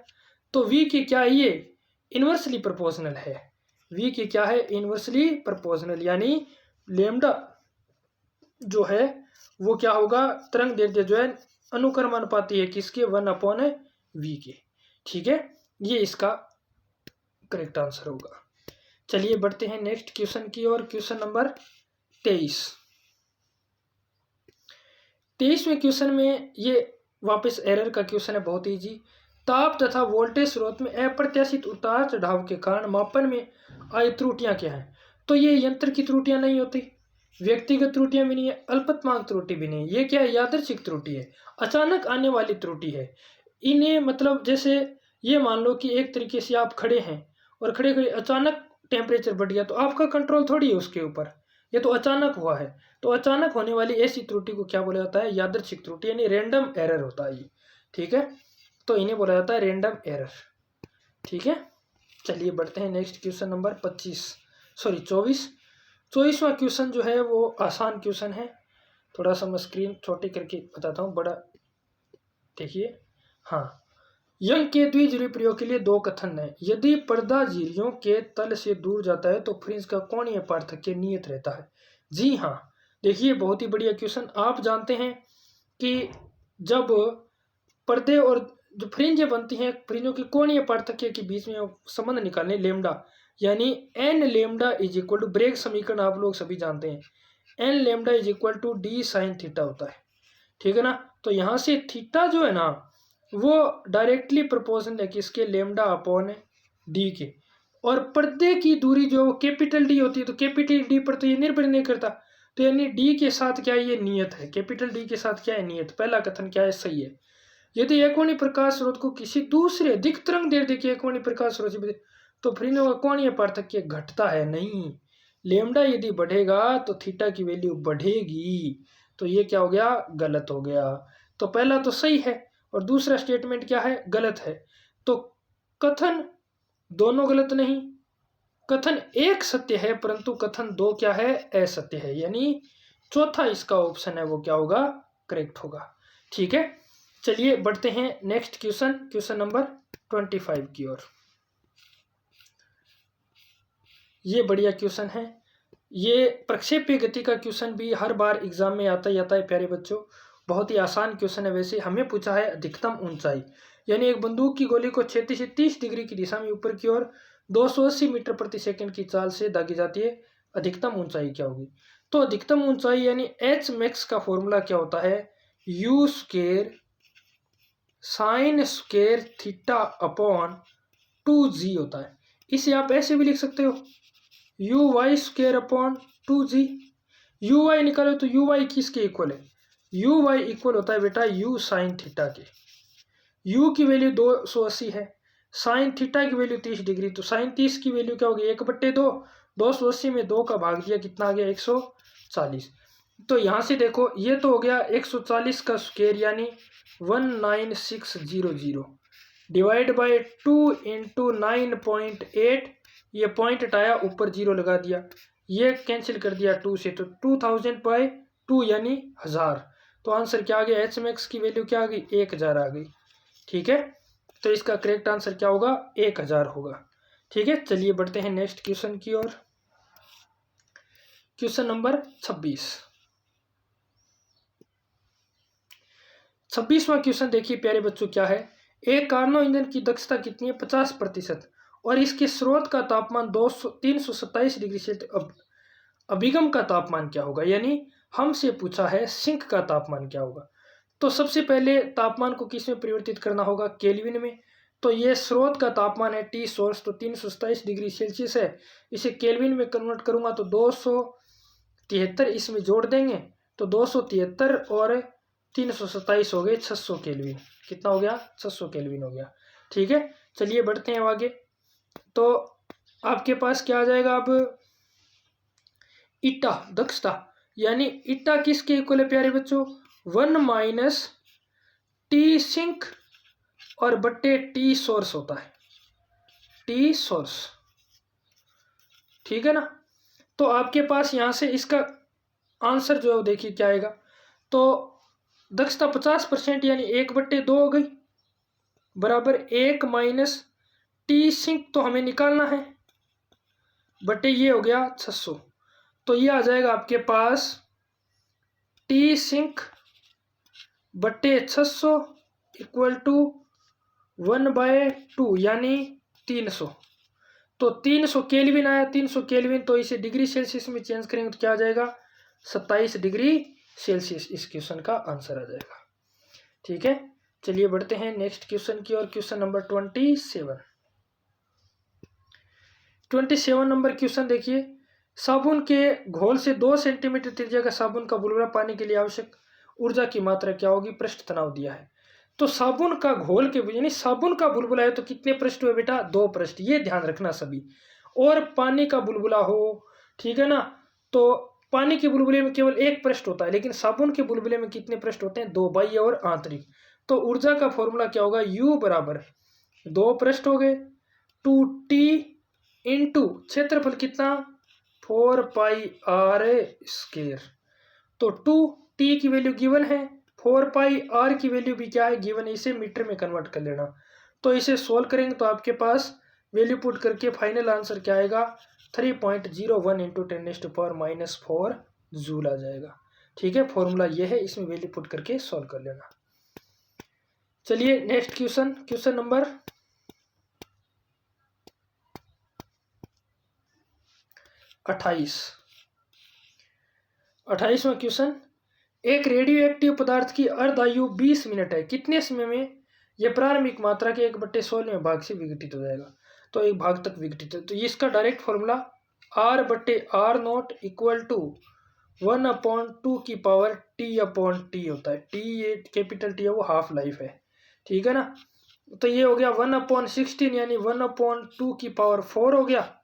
तो V की क्या है, ये इन्वर्सली प्रोपोर्शनल है। V की क्या है, इन्वर्सली प्रोपोर्शनल, यानी लेमडा जो है वो क्या होगा, तरंग दैर्ध्य जो है अनुक्रमानुपाती है किसके, 1/v के। ठीक है, ये इसका करेक्ट आंसर होगा। चलिए बढ़ते हैं नेक्स्ट क्वेश्चन की ओर। क्वेश्चन नंबर 23वें क्वेश्चन में ये वापस एरर का क्वेश्चन है, बहुत इजी। ताप तथा वोल्टेज स्रोत में अप्रत्याशित उतार चढ़ाव के कारण मापन में आई त्रुटियां क्या हैं। तो ये यंत्र की त्रुटियां नहीं होती, व्यक्तिगत त्रुटियां भी नहीं है, अल्पतमांक त्रुटि भी नहीं, ये क्या है, यादृच्छिक त्रुटि है, अचानक आने वाली त्रुटि है। इन्हें मतलब जैसे ये मान लो कि एक तरीके से आप खड़े हैं और खड़े खड़े अचानक टेम्परेचर बढ़ गया, तो आपका कंट्रोल थोड़ी है उसके ऊपर, ये तो अचानक हुआ है। तो अचानक होने वाली ऐसी त्रुटि को क्या बोला जाता है, यादृच्छिक त्रुटि, यानी रैंडम एरर होता है ये। ठीक है, तो इन्हें बोला जाता है रैंडम एरर। ठीक है, चलिए बढ़ते हैं नेक्स्ट क्वेश्चन नंबर 24वां क्वेश्चन जो है वो आसान क्वेश्चन है। थोड़ा सा मैं स्क्रीन छोटी करके बताता हूँ, बड़ा देखिए। हाँ, यंग के द्विध्रुवीय प्रयोग के लिए दो कथन है। यदि पर्दा झिर्रियों के तल से दूर जाता है तो फ्रिंज का कोणीय पार्थक्य नियत रहता है। जी हाँ, देखिए बहुत ही बढ़िया क्वेश्चन। आप जानते हैं कि जब पर्दे और जो फ्रिंजें बनती हैं, फ्रिंजों की कोणीय पार्थक्य के बीच में संबंध निकालने, लेमडा यानी n lambda is equal to, Bragg समीकरण आप लोग सभी जानते हैं, n lambda is equal to d sine theta होता है। ठीक है ना, तो यहाँ से थीटा जो है ना वो डायरेक्टली प्रोपोर्शनल है किसके, लेमडा अपॉन डी के। और पर्दे की दूरी जो कैपिटल डी होती है, तो कैपिटल डी पर तो ये निर्भर नहीं करता, तो यानी डी के साथ क्या है, ये नियत है, कैपिटल डी के साथ क्या है, नियत। पहला कथन क्या है, सही है। यदि एकवर्णी प्रकाश स्रोत को किसी दूसरे अधिक तरंग दैर्ध्य के एकवर्णी प्रकाश स्रोत से तो फ्रिंजों का कोणीय पार्थक्य घटता है नहीं। लेमडा यदि बढ़ेगा तो थीटा की वैल्यू बढ़ेगी, तो ये क्या हो गया, गलत हो गया। तो पहला तो सही है और दूसरा स्टेटमेंट क्या है, गलत है। तो कथन दोनों गलत नहीं, कथन एक सत्य है परंतु कथन दो क्या है, असत्य है, यानी चौथा इसका ऑप्शन है वो क्या होगा, करेक्ट होगा। ठीक है, चलिए बढ़ते हैं नेक्स्ट क्वेश्चन, क्वेश्चन नंबर 25 की ओर। ये बढ़िया क्वेश्चन है, ये प्रक्षेप्य गति का क्वेश्चन भी हर बार एग्जाम में आता ही आता है प्यारे बच्चों। बहुत ही आसान क्वेश्चन है। वैसे हमें पूछा है अधिकतम ऊंचाई, यानी एक बंदूक की गोली को 36 से 30 डिग्री की दिशा में ऊपर की ओर 280 मीटर प्रति सेकंड की चाल से दागी जाती है, अधिकतम ऊंचाई क्या होगी। तो अधिकतम ऊंचाई यानी एच मैक्स का फॉर्मूला क्या होता है, you square sine square theta upon 2g होता है। इसे आप ऐसे भी लिख सकते हो, U Y square upon 2g। U Y निकालो तो यू वाई किसके इक्वल है, यू वाई इक्वल होता है बेटा यू साइन थीटा के। यू की वैल्यू 280 है, साइन थीटा की वैल्यू 30 डिग्री, तो साइन 30 की वैल्यू क्या होगी, 1/2। 280 में 2 का भाग दिया, कितना आ गया, 140। तो यहाँ से देखो ये तो हो गया 140 का स्क्वायर यानी 19600 डिवाइड बाय 2 इंटू 9.8, ये पॉइंट हटाया ऊपर 0 लगा दिया, ये कैंसिल कर दिया 2 से, तो 2000/2 यानी 1000। तो आंसर क्या आ गया, एच मैक्स की वैल्यू क्या आ गई, 1000 आ गई। ठीक है, तो इसका करेक्ट आंसर क्या होगा, 1000 होगा। ठीक है, चलिए बढ़ते हैं नेक्स्ट क्वेश्चन की ओर। क्वेश्चन नंबर 26वां क्वेश्चन देखिए प्यारे बच्चों क्या है, एक कार्नो इंजन की दक्षता कितनी है, 50% और इसके स्रोत का तापमान 327 डिग्री सेल्सियस, अभिगम का तापमान क्या होगा, यानी हमसे पूछा है सिंक का तापमान क्या होगा। तो सबसे पहले तापमान को किस में परिवर्तित करना होगा, केल्विन में। तो ये स्रोत का तापमान है टी सोर्स, तो 327 डिग्री सेल्सियस है, इसे केल्विन में कन्वर्ट करूंगा तो 273 इसमें जोड़ देंगे, तो 273 और 327 हो गए 600 केल्विन। कितना हो गया, 600 केल्विन हो गया। ठीक है, चलिए बढ़ते हैं आगे। तो आपके पास क्या आ जाएगा अब, ईटा दक्षता, यानी ईटा किसके इक्वल है प्यारे बच्चों, 1 माइनस टी सिंक और बट्टे टी सोर्स होता है, टी सोर्स, ठीक है ना। तो आपके पास यहां से इसका आंसर जो है देखिए क्या आएगा, तो दक्षता 50% यानी 1/2 हो गई, बराबर 1 माइनस टी सिंक तो हमें निकालना है, बटे ये हो गया 600, तो ये आ जाएगा आपके पास टी सिंक बटे 600 इक्वल टू 1/2 यानी 300। तो 300 केल्विन आया, 300 केल्विन, तो इसे डिग्री सेल्सियस में चेंज करेंगे तो क्या आ जाएगा, 27 डिग्री सेल्सियस इस क्वेश्चन का आंसर आ जाएगा। ठीक है, चलिए बढ़ते हैं नेक्स्ट क्वेश्चन की ओर। क्वेश्चन नंबर 27 नंबर क्वेश्चन देखिए, साबुन के घोल से 2 सेंटीमीटर त्रिज्या का साबुन का बुलबुला पाने के लिए आवश्यक ऊर्जा की मात्रा क्या होगी, पृष्ठ तनाव दिया है। तो साबुन का घोल के यानी साबुन का बुलबुला है तो कितने पृष्ठ हुए बेटा, 2 पृष्ठ, ये ध्यान रखना सभी। और पानी का बुलबुला हो, ठीक है ना, तो पानी के बुलबुले में केवल 1 पृष्ठ होता है, लेकिन साबुन के बुलबुले में कितने पृष्ठ होते हैं, 2, बाह्य और आंतरिक। तो ऊर्जा का फॉर्मूला क्या होगा, U बराबर 2 पृष्ठ हो गए 2T इंटू क्षेत्रफल कितना 4πr²। तो 2T की वैल्यू गिवन है, 4πr की वैल्यू भी क्या है गिवन है, इसे मीटर में कन्वर्ट कर लेना। तो इसे सोल्व करेंगे तो आपके पास वैल्यू पुट करके फाइनल आंसर क्या आएगा, 3.01 इंटू 10⁻⁴ जूल आ जाएगा। ठीक है, फॉर्मूला ये है, इसमें वैल्यू पुट करके सॉल्व कर लेना। चलिए नेक्स्ट क्वेश्चन, क्वेश्चन नंबर 28वां क्वेश्चन, एक रेडियो एक्टिव पदार्थ की अर्धायु 20 मिनट है, कितने समय में यह प्रारंभिक मात्रा के 1/16वें भाग से विघटित हो जाएगा। तो 1 भाग तक विघटित है, तो इसका direct formula R/R0 equal to 1/2 की पावर T/T होता है। T ये कैपिटल T है, वो हाफ लाइफ है, ठीक है ना। तो ये हो गया 1/16 यानी 1/2 की पावर 4 हो गया,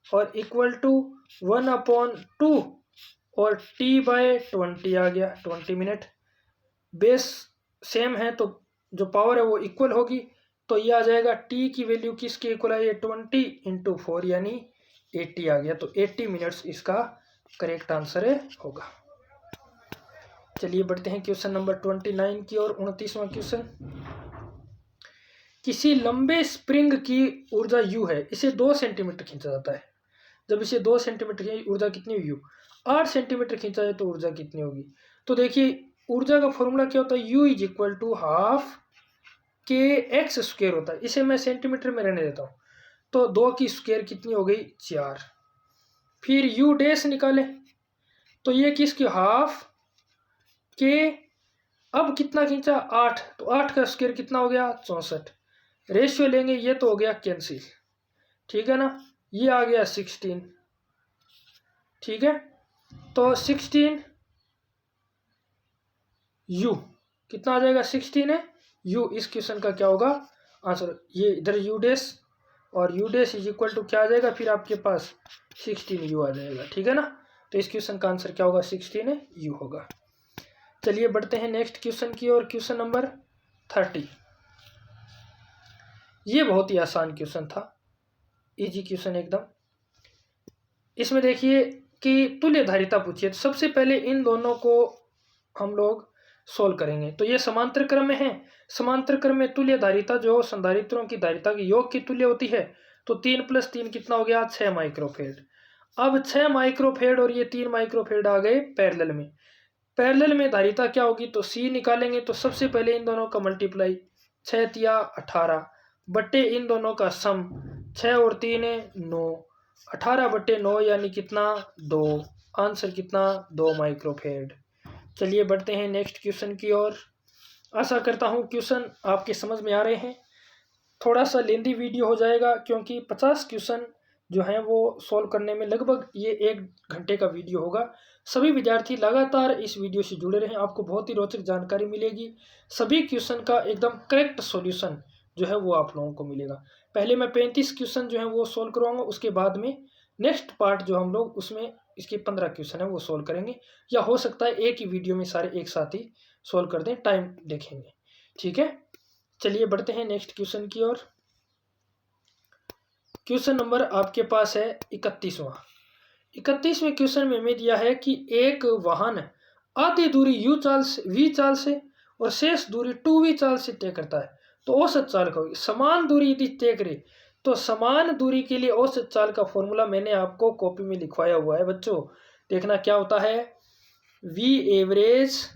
और इक्वल टू 1/2 और T/20 आ गया, 20 मिनट। बेस सेम है तो जो पावर है वो इक्वल होगी, तो ये आ जाएगा T की वैल्यू किसके इक्वल है, 20 इंटू 4 यानी 80 आ गया। तो 80 मिनट्स इसका करेक्ट आंसर है होगा। चलिए बढ़ते हैं क्वेश्चन नंबर 29 की और 29वां क्वेश्चन, किसी लंबे स्प्रिंग की ऊर्जा U है, इसे 2 सेंटीमीटर खींचा जाता है। जब इसे 2 सेंटीमीटर की ऊर्जा कितनी हुई, 8 सेंटीमीटर खींचा जाए तो ऊर्जा कितनी होगी। तो देखिए ऊर्जा का फॉर्मूला क्या होता है, U equal to half kx² होता है। इसे मैं सेंटीमीटर में रहने देता हूँ, तो 2 की स्क्वायर कितनी हो गई 4। फिर U डैश निकाले तो ये किसकी हाफ के, अब कितना खींचा 8, तो 8 का स्क्वायर कितना हो गया 64। रेशियो लेंगे ये तो हो गया कैंसिल, ठीक है ना, ये आ गया 16, ठीक है। तो 16 U कितना आ जाएगा, 16 है U, इस क्वेश्चन का क्या होगा आंसर, ये इधर U डैश और U dash is equal to क्या आ जाएगा, फिर आपके पास 16 U आ जाएगा, ठीक है ना। तो इस क्वेश्चन का आंसर क्या होगा, 16 U होगा। चलिए बढ़ते हैं नेक्स्ट क्वेश्चन की और। क्वेश्चन नंबर 30, ये बहुत ही आसान क्वेश्चन था, इजी क्वेश्चन एकदम। इसमें देखिए कि तुल्य धारिता पूछी है, तो सबसे पहले इन दोनों को हम लोग सोल्व करेंगे। तो ये समांतर क्रम में है, समांतर क्रम में तुल्य धारिता जो संधारित्रों की धारिता के योग की तुल्य होती है, तो 3 + 3 कितना हो गया 6 माइक्रोफेड। अब 6 माइक्रोफेड और ये 3 माइक्रोफेड आ गए पैरेलल में, पैरेलल में धारिता क्या होगी, तो C निकालेंगे। तो सबसे पहले इन दोनों का मल्टीप्लाई, 6 तिया 18 बट्टे इन दोनों का सम, 6 और 3 9, 18/9 यानी कितना 2, आंसर कितना 2 माइक्रोफेड। चलिए बढ़ते हैं नेक्स्ट क्वेश्चन की ओर। आशा करता हूँ क्वेश्चन आपके समझ में आ रहे हैं। थोड़ा सा लेंदी वीडियो हो जाएगा क्योंकि 50 क्वेश्चन जो हैं वो सॉल्व करने में लगभग ये 1 घंटे का वीडियो होगा। सभी विद्यार्थी लगातार इस वीडियो से जुड़े रहें, आपको बहुत ही रोचक जानकारी मिलेगी। सभी क्वेश्चन का एकदम करेक्ट सॉल्यूशन जो है वो आप लोगों को मिलेगा। पहले मैं 35 क्वेश्चन जो है वो सोल्व करवाऊंगा, उसके बाद में नेक्स्ट पार्ट जो हम लोग उसमें इसके 15 क्वेश्चन है वो सोल्व करेंगे, या हो सकता है एक ही वीडियो में सारे एक साथ ही सोल्व कर दें, टाइम देखेंगे। ठीक है, चलिए बढ़ते हैं नेक्स्ट क्वेश्चन की ओर। क्वेश्चन नंबर आपके पास है 31वां। 31वें क्वेश्चन में हमें दिया है कि एक वाहन आधी दूरी v चाल से और शेष दूरी 2v चाल से तय करता है, तो औसत चाल का होगी। समान दूरी यदि तय करे तो समान दूरी के लिए औसत चाल का फॉर्मूला मैंने आपको कॉपी में लिखवाया हुआ है बच्चों। देखना क्या होता है, v एवरेज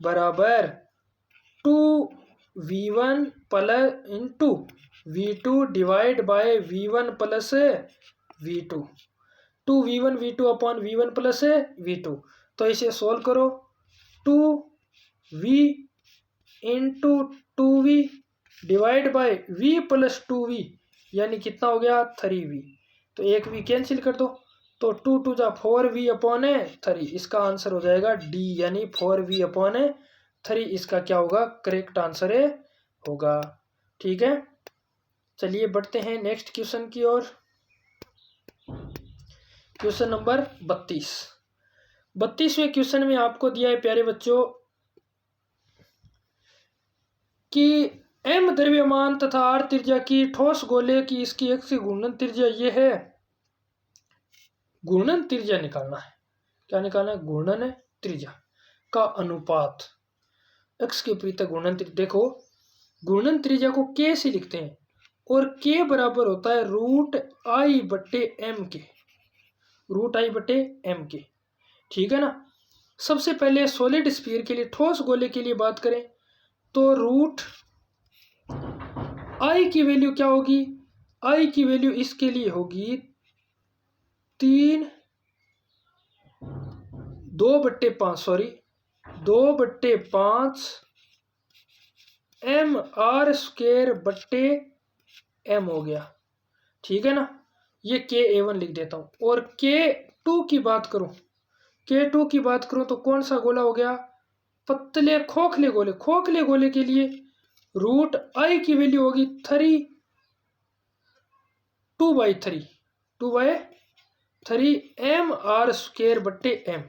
बराबर 2v1 plus into v2 divide by v1 plus v2, 2v1 upon v1 plus v2। तो इसे सोल्व करो, 2v into 2v divide by v plus 2v यानी कितना हो गया 3v। तो एक v कैंसिल कर दो, तो 2 2 जा 4v अपॉन 3, इसका आंसर हो जाएगा d यानी 4v अपॉन 3 इसका क्या होगा, करेक्ट आंसर होगा। ठीक है, चलिए बढ़ते हैं नेक्स्ट क्वेश्चन की ओर। Question number 32। 32वें क्वेश्चन में आपको दिया है प्यारे बच्चों कि m द्रव्यमान तथा r त्रिज्या की ठोस गोले की इसकी x की घूर्णन त्रिज्या ये है। घूर्णन त्रिज्या निकालना है, क्या निकालना है, घूर्णन त्रिज्या का अनुपात x के विपरीत घूर्णन त्रिज्या। देखो घूर्णन त्रिज्या को k से लिखते हैं और k बराबर होता है रूट आई बट्टे एम के, रूट आई बट्टे एम के। ठीक है ना। सबसे पहले सॉलिड स्फीयर के लिए, ठोस गोले के लिए बात करें तो रूट आई की वैल्यू क्या होगी, आई की वैल्यू इसके लिए होगी 2/5 एम आर स्क्वायर बट्टे एम हो गया। ठीक है ना, ये K1 लिख देता हूं। और K2 की बात करूं, K2 की बात करूं तो कौन सा गोला हो गया, पतले खोखले गोले। खोखले गोले के लिए रूट आई की वैल्यू होगी 2/3 एम आर स्क्वायर बट्टे एम।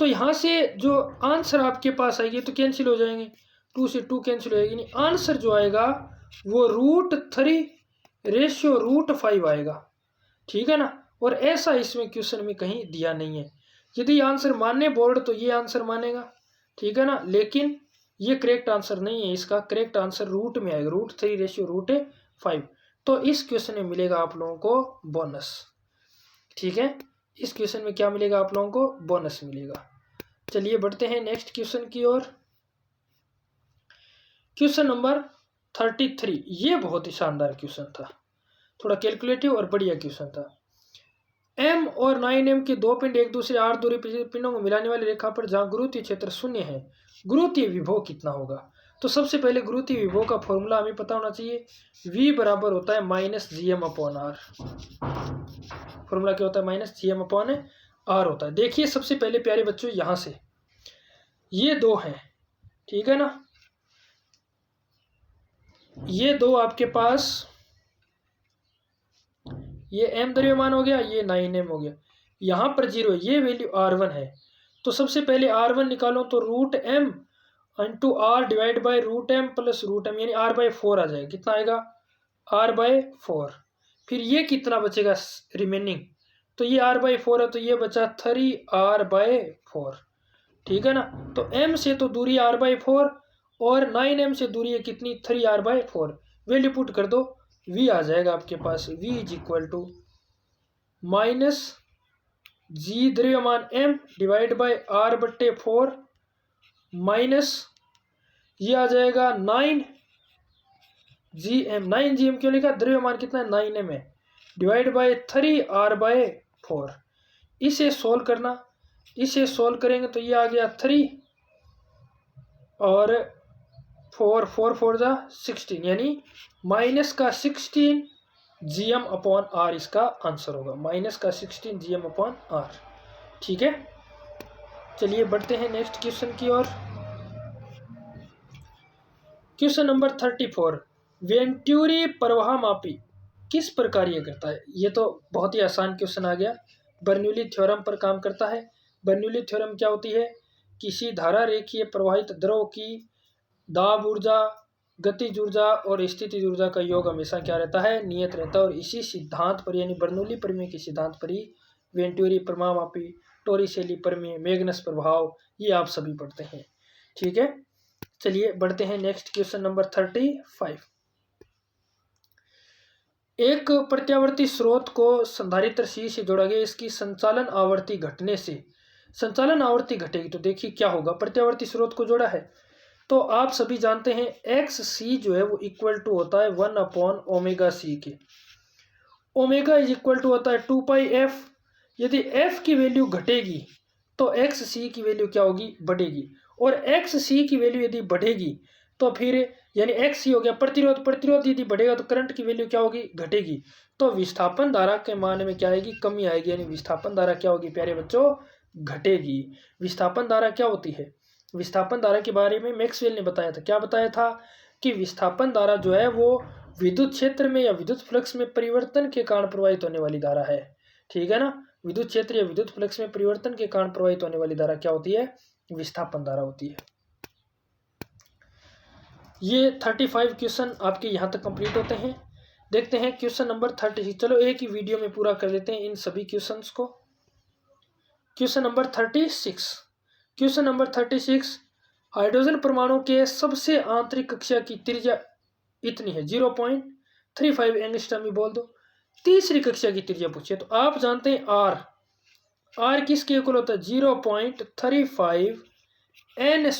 तो यहां से जो आंसर आपके पास आएगी तो कैंसिल हो जाएंगे, 2 से 2 कैंसिल हो जाएगी, आंसर जो आएगा वो √3/5 आएगा। ठीक है ना। और ऐसा इसमें क्वेश्चन में कहीं दिया नहीं है। यदि आंसर माने बोर्ड तो ये आंसर मानेगा, ठीक है ना, लेकिन ये करेक्ट आंसर नहीं है। इसका करेक्ट आंसर रूट में आएगा, √3/5। तो इस क्वेश्चन में मिलेगा आप लोगों को बोनस। ठीक है, इस क्वेश्चन में क्या मिलेगा आप लोगों को, बोनस मिलेगा। चलिए बढ़ते हैं नेक्स्ट क्वेश्चन की ओर। Question number 33। ये बहुत ही शानदार क्वेश्चन था, थोड़ा कैलकुलेटिव और बढ़िया क्वेश्चन था। m और 9m के दो पिंड एक दूसरे r दूरी पिंडों को मिलाने वाली रेखा पर जहां गुरुत्वीय क्षेत्र 0 है, गुरुत्वीय विभव कितना होगा। तो सबसे पहले गुरुत्वीय विभव का फॉर्मूला हमें पता होना चाहिए, v बराबर होता है -gm/r। फॉर्मूला क्या होता है, -gm/r होता है। देखिए सबसे पहले प्यारे बच्चों यहां से ये दो हैं, ठीक है ना, ये दो आपके पास, ये m द्रव्यमान हो गया, ये 9m हो गया, यहां पर 0 है, ये वैल्यू r1 है। तो सबसे पहले r1 निकालो तो √m into r divide by √m plus √m यानी r/4 आ जाएगा। कितना आएगा, r/4। फिर ये कितना बचेगा रिमेनिंग, तो ये r/4 है तो ये बचा 3r/4। ठीक है ना। तो m से तो दूरी r/4 और 9m से दूरी है कितनी, 3r/4। वैल्यू पुट कर दो, v आ जाएगा आपके पास, v is equal to -g द्रव्यमान m divide by r/4 minus ये आ जाएगा 9gm। 9gm क्यों लिखा, द्रव्यमान कितना है 9m है, डिवाइड बाई 3r/4। इसे सोल्व करना, इसे सोल्व करेंगे तो ये आ गया 3 और 4 जा 16 यानी -16 gm/r इसका आंसर होगा, -16 gm/r। ठीक है, चलिए बढ़ते हैं नेक्स्ट क्वेश्चन की ओर। Question number 34। वेंटूरी प्रवाह मापी किस प्रकार ये करता है? ये तो बहुत ही आसान क्वेश्चन आ गया। बर्नौली थ्योरम पर काम करता है। बर्नौली थ्योरम क्या होती है? किसी धारा रेखीय प्रवाहित द्रव की दाब ऊर्जा, गतिज ऊर्जा और स्थितिज ऊर्जा का योग हमेशा क्या रहता है? नियत रहता है। और इसी सिद्धांत पर यानी बर्नौली प्रमेय के सिद्धांत पर ही वेंटूरी प्रवाह मापी, टोरिसेली प्रमेय, मैग्नस प्रभाव, ये आप सभी पढ़ते हैं। ठीक है, चलिए बढ़ते हैं नेक्स्ट क्वेश्चन नंबर 35। एक प्रत्यावर्ती स्रोत को संधारित्र C से जोड़ा गया, इसकी संचालन आवृत्ति घटने से संचालन आवृत्ति घटेगी। तो देखिए क्या होगा, प्रत्यावर्ती स्रोत को जोड़ा है तो आप सभी जानते हैं एक्स सी जो है वो इक्वल टू होता है 1/ओमेगा c के। ओमेगा इज इक्वल टू होता है 2πf। यदि f की वैल्यू घटेगी तो एक्स सी की वैल्यू क्या होगी? बढ़ेगी। और एक्स सी की वैल्यू यदि बढ़ेगी तो फिर यानी एक्स सी हो गया प्रतिरोध, प्रतिरोध यदि बढ़ेगा तो करंट की वैल्यू क्या होगी? घटेगी। तो विस्थापन धारा के मान में क्या आएगी? कमी आएगी। यानी विस्थापन धारा क्या होगी प्यारे बच्चों? घटेगी। विस्थापन धारा क्या होती है? विस्थापन धारा के बारे में मैक्सवेल ने बताया था। क्या बताया था? कि विस्थापन धारा जो है वो विद्युत क्षेत्र में या विद्युत फ्लक्स में परिवर्तन के कारण प्रवाहित होने वाली धारा है। ठीक है ना, विद्युत क्षेत्र या विद्युत फ्लक्स में परिवर्तन के कारण प्रवाहित होने वाली धारा क्या होती है? विस्थापन धारा होती है। ये 35 क्वेश्चन आपके यहाँ तक कंप्लीट होते हैं। देखते हैं क्वेश्चन नंबर 36। चलो एक ही वीडियो में पूरा कर देते हैं इन सभी क्वेश्चंस को। Question number 36। Question number 36, hydrogen परमाणु के सबसे आंतरिक कक्षा की त्रिज्या इतनी है 0.35 एंगस्ट्रॉम बोल दो। तीसरी कक्षा की त्रिज्या पूछिए तो आप जानते हैं आर किसके इक्वल होता है? 0.35 n²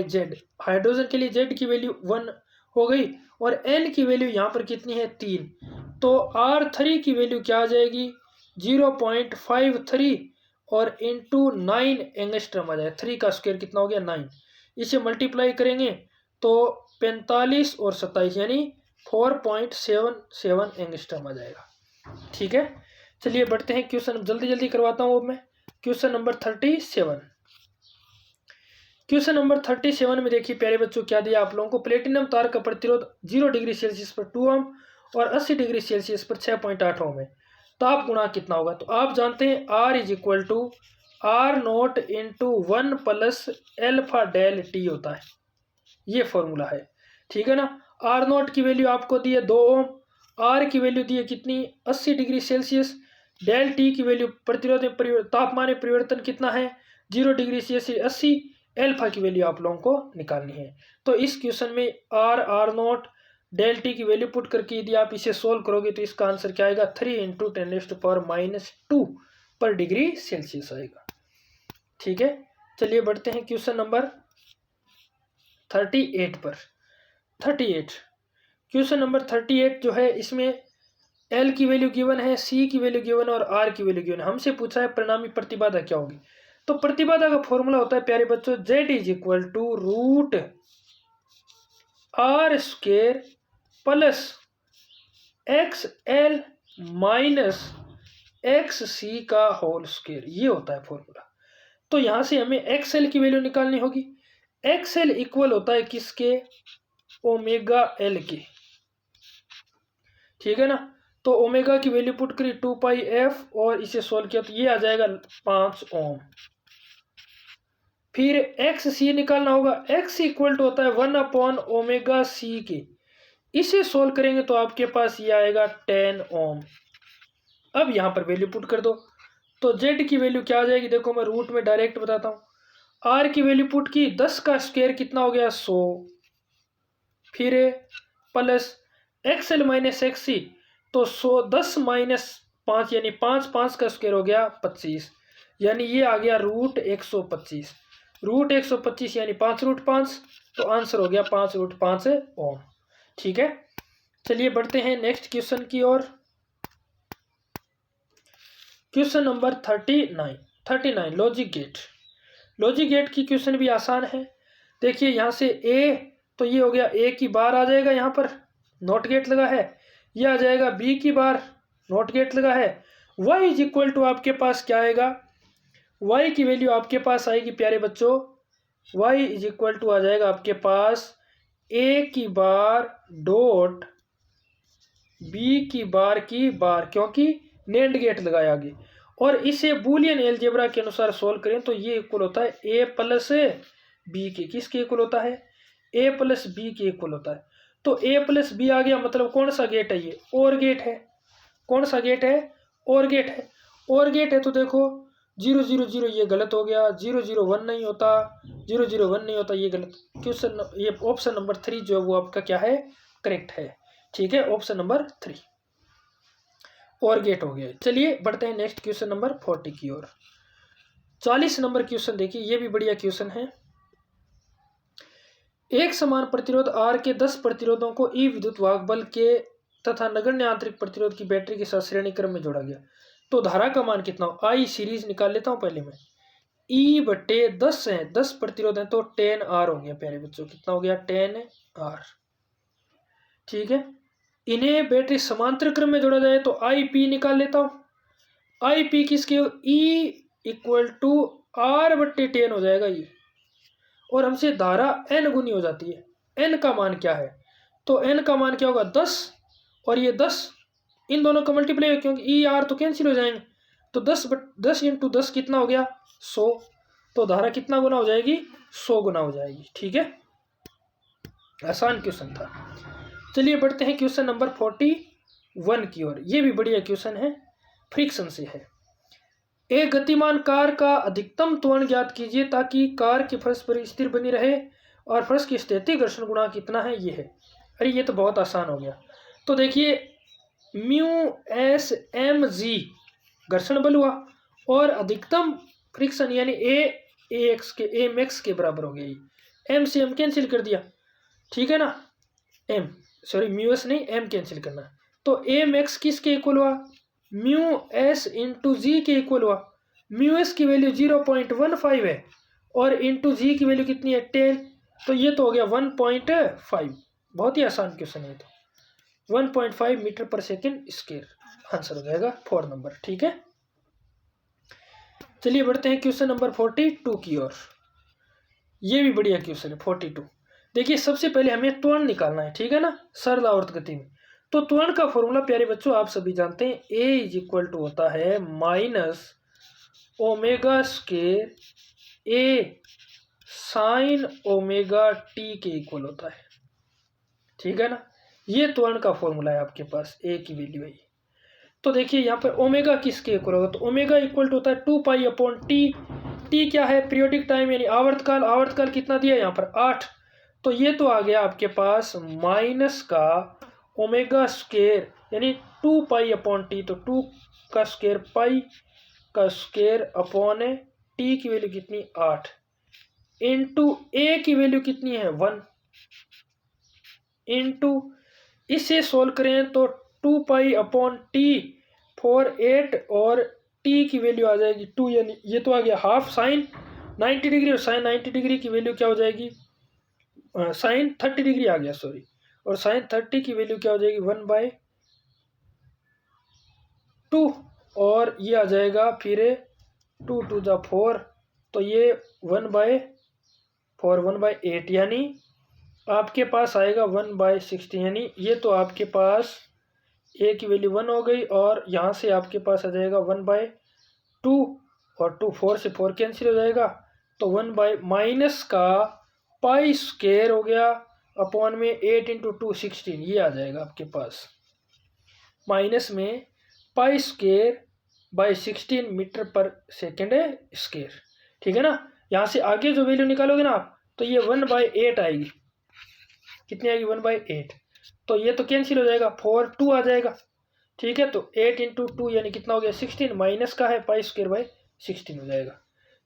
z। हाइड्रोजन के लिए z की वैल्यू 1 हो गई और n की वैल्यू यहाँ पर कितनी है? 3। तो R3 की वैल्यू क्या आ जाएगी? 0.53 और इंटू 9 एंगस्ट्रॉम आ जाएगा। 3 का स्क्वायर कितना हो गया? 9। इसे मल्टीप्लाई करेंगे तो 45 और 27 यानी 4.77 एंगस्ट्रॉम आ जाएगा। ठीक है, चलिए बढ़ते हैं क्वेश्चन, जल्दी जल्दी करवाता हूँ अब मैं। Question number 37। क्वेश्चन नंबर 37 में देखिए प्यारे बच्चों क्या दिया आप लोगों को? प्लेटिनम तार का प्रतिरोध 0 डिग्री सेल्सियस पर 2 ओम और 80 डिग्री सेल्सियस पर 6.8 ओम है। ताप गुणांक कितना होगा? तो आप जानते हैं R is equal to R0 into 1 plus alpha del T होता है। ये फॉर्मूला है। ठीक है ना, R0 की वैल्यू आपको दी है 2 ओम, R की वैल्यू दी है कितनी? 80 डिग्री सेल्सियस। डेल टी की वैल्यू प्रतिरोध में तापमान में परिवर्तन कितना है? 0 डिग्री सेल्सियस 80। एल्फा की वैल्यू आप लोगों को निकालनी है। तो इस क्वेश्चन में R0 डेल टी की वैल्यू पुट करके यदि आप इसे सोल्व करोगे तो इसका आंसर क्या आएगा? 3 इंटू 10⁻² पर डिग्री सेल्सियस आएगा। ठीक है, चलिए बढ़ते हैं क्वेश्चन नंबर 38 पर। 38 क्वेश्चन नंबर 38 जो है इसमें L की वैल्यू गिवन है, C की वैल्यू गिवन है और R की वैल्यू गिवन है। हमसे पूछा है परिणामी प्रतिबाधा क्या होगी। तो प्रतिबाधा का फॉर्मूला होता है प्यारे बच्चों Z is equal to root R² plus XL minus XC का होल स्क्वायर, ये होता है फॉर्मूला। तो यहां से हमें XL की वैल्यू निकालनी होगी। XL इक्वल होता है किसके? ओमेगा L के। ठीक है ना, तो ओमेगा की वैल्यू पुट करी 2πf और इसे सोल्व किया तो ये आ जाएगा 5 ओम। फिर XC निकालना होगा। X इक्वल टू होता है 1/ओमेगा c के। इसे सोल्व करेंगे तो आपके पास ये आएगा 10 ओम। अब यहां पर वैल्यू पुट कर दो तो Z की वैल्यू क्या आ जाएगी? देखो मैं रूट में डायरेक्ट बताता हूं। R की वैल्यू पुट की 10 का स्क्वायर कितना हो गया? 100। फिर प्लस XL माइनस XC तो 100 10 माइनस 5 यानी 5 का स्क्वायर हो गया 25 यानी ये आ गया रूट 125। रूट 125 यानी 5√5 तो आंसर हो गया 5√5 ओम। ठीक है, चलिए बढ़ते हैं नेक्स्ट क्वेश्चन की ओर। Question number 39 logic gate. Logic gate की क्वेश्चन भी आसान है। देखिए यहाँ से A तो ये हो गया A की बार आ जाएगा, यहाँ पर नॉट गेट लगा है। ये आ जाएगा B की बार, नॉट गेट लगा है। Y इज इक्वल टू आपके पास क्या आएगा? Y की वैल्यू आपके पास आएगी प्यारे बच्चों, Y इज इक्वल टू आ जाएगा आपके पास ए की बार डॉट बी की बार क्योंकि नेंड गेट लगाया आगे, और इसे बूलियन एलजेब्रा के अनुसार सोल्व करें तो ये इक्वल होता है ए प्लस बी के। किसके इक्वल होता है? ए प्लस बी के इक्वल होता है। तो ए प्लस बी आ गया, मतलब कौन सा गेट है? ये और गेट है। कौन सा गेट है? और गेट है। और गेट है तो देखो 0 0 0 ये गलत हो गया, 0 0 1 नहीं होता, 0 0 1 नहीं होता, ये गलत। क्वेश्चन ये ऑप्शन नंबर 3 जो है वो आपका क्या है? करेक्ट है। ठीक है, ऑप्शन नंबर 3 और गेट हो गया। चलिए बढ़ते हैं नेक्स्ट क्वेश्चन नंबर 40 की ओर। 40 नंबर क्वेश्चन देखिए, ये भी बढ़िया क्वेश्चन है। एक समान प्रतिरोध R के 10 प्रतिरोधों को ई विद्युत वाहक बल के तथा नगण्य आंतरिक प्रतिरोध की बैटरी के साथ श्रेणी क्रम में जोड़ा गया, तो धारा का मान कितना हो? आई सीरीज निकाल लेता हूं पहले मैं। ई बटे 10 है, 10 प्रतिरोध है तो 10 R हो गया प्यारे बच्चों। कितना हो गया? 10 R। ठीक है, इन्हें बैटरी समांतर क्रम में जोड़ा जाए तो आई पी निकाल लेता हूं। आई पी किसके? ई इक्वल टू R बट्टे 10 हो जाएगा ये, और हमसे धारा n गुनी हो जाती है। n का मान क्या है? तो n का मान क्या होगा? 10, और ये 10 इन दोनों का मल्टीप्लाई है क्योंकि ई आर तो कैंसिल हो जाएंगे। तो 10 इंटू 10 कितना हो गया? 100। तो धारा कितना गुना हो जाएगी? 100 गुना हो जाएगी। ठीक है, आसान क्वेश्चन था। चलिए बढ़ते हैं क्वेश्चन नंबर 41 की ओर। ये भी बढ़िया क्वेश्चन है, फ्रिक्शन से है। एक गतिमान कार का अधिकतम त्वरण ज्ञात कीजिए ताकि कार के फर्श पर स्थिर बनी रहे और फर्श की स्थैतिक घर्षण गुणांक कितना है? ये है। अरे ये तो बहुत आसान हो गया। तो देखिए म्यू एस एम जी घर्षण बल हुआ, और अधिकतम फ्रिक्शन यानी ए एक्स के ए मैक्स के बराबर हो गया। एम से एम कैंसिल कर दिया, ठीक है ना? एम सॉरी म्यू एस नहीं, एम कैंसिल करना। तो ए मैक्स किसके इक्वल हुआ? म्यू एस इंटू जी के इक्वल हुआ। म्यू एस की वैल्यू 0.15 है और इंटू जी की वैल्यू कितनी है? 10। तो ये तो हो गया 1.5। बहुत ही आसान क्वेश्चन है तो 1.5 मीटर पर सेकेंड स्क्वायर आंसर हो जाएगा 4 नंबर। ठीक है, चलिए बढ़ते हैं क्वेश्चन नंबर 42 की ओर। ये भी बढ़िया क्वेश्चन है 42। देखिए सबसे पहले हमें त्वरण निकालना है, ठीक है ना, सरल आवर्त गति में। तो त्वरण का फॉर्मूला प्यारे बच्चों आप सभी जानते हैं, ए इज इक्वल टू होता है माइनस ओमेगा स्क्वायर ए साइन ओमेगा टी के इक्वल होता है। ठीक है ना, ये त्वरण का फॉर्मूला है आपके पास, ए की वैल्यू है। तो देखिए यहाँ पर ओमेगा किसके इक्वल होगा? तो ओमेगा इक्वल टू होता है 2 पाई अपॉन टी। टी क्या है? पीरियोडिक टाइम यानी आवर्तकाल। आवर्तकाल कितना दिया यहाँ पर? 8। तो ये तो आ गया आपके पास माइनस का ओमेगा स्क्वायर यानी 2 पाई अपॉन टी। तो 2 का स्क्वायर पाई का स्क्वायर अपॉन टी की वैल्यू कितनी? 8 इंटू ए की वैल्यू कितनी है? 1 इंटू इसे सोल्व करें तो 2 पाई अपॉन टी 4 8 और टी की वैल्यू आ जाएगी 2, यानी ये तो आ गया हाफ साइन 90 डिग्री, और साइन 90 डिग्री की वैल्यू क्या हो जाएगी? साइन 30 डिग्री आ गया सॉरी, और साइन 30 की वैल्यू क्या हो जाएगी? 1/2, और ये आ जाएगा फिर 2 to the 4, तो ये 1/4 1/8 यानी आपके पास आएगा 1/16। यानी ये तो आपके पास ए की वैल्यू 1 हो गई, और यहाँ से आपके पास आ जाएगा 1/2, और 2 4 से 4 कैंसिल हो जाएगा, तो 1 बाई माइनस का पाई स्क्वायर हो गया अपॉन में 8 इंटू 2 16, ये आ जाएगा आपके पास माइनस में पाई स्क्वायर बाई 16 मीटर पर सेकेंड स्क्वायर। ठीक है ना, यहाँ से आगे जो वैल्यू निकालोगे ना आप, तो ये 1/8 आएगी। कितनी आएगी? 1/8। तो ये तो कैंसिल हो जाएगा, 4 2 आ जाएगा। ठीक है, तो 8 इंटू 2 यानी कितना हो गया? 16, माइनस का है पाई स्क्वायर बाई 16 हो जाएगा।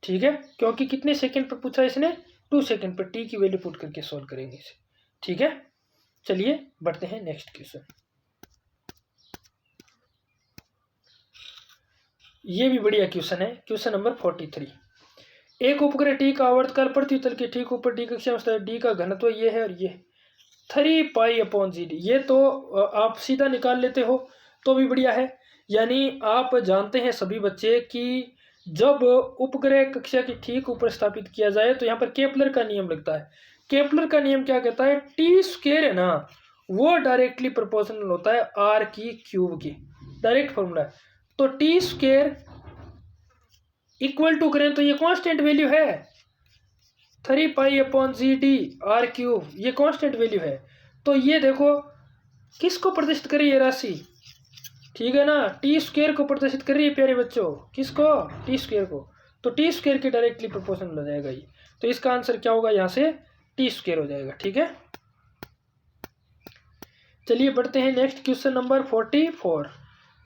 ठीक है, क्योंकि कितने सेकंड पर पूछा इसने? 2 सेकंड पर। टी की वैल्यू पुट करके सोल्व करेंगे इसे। ठीक है, चलिए बढ़ते हैं नेक्स्ट क्वेश्चन। ये भी बढ़िया क्वेश्चन है, क्वेश्चन नंबर 43। एक उपग्रह टी का आवर्तकाल पृथ्वी तल के ठीक ऊपर डी कक्षा में, डी का घनत्व ये है, और ये 3 पाई अपॉन जी डी। ये तो आप सीधा निकाल लेते हो तो भी बढ़िया है। यानी आप जानते हैं सभी बच्चे कि जब उपग्रह कक्षा के ठीक ऊपर स्थापित किया जाए तो यहाँ पर केपलर का नियम लगता है। केपलर का नियम क्या कहता है, टी स्क्वायर है ना वो डायरेक्टली प्रोपोर्शनल होता है आर की क्यूब की, डायरेक्ट फॉर्मूला है। तो टी स्क्वायर इक्वल टू करें तो ये कांस्टेंट वैल्यू है 3π/g/d आर क्यूब, ये कांस्टेंट वैल्यू है। तो ये देखो किसको प्रदर्शित कर रही है राशि, ठीक है ना, टी स्क्वायर को प्रदर्शित कर रही है प्यारे बच्चों, किसको, टी स्क्वायर को। तो टी स्क्वायर के डायरेक्टली प्रोपोर्शनल हो जाएगा ये, तो इसका आंसर क्या होगा, यहाँ से टी स्क्वायर हो जाएगा। ठीक है, चलिए बढ़ते हैं नेक्स्ट क्वेश्चन नंबर 44।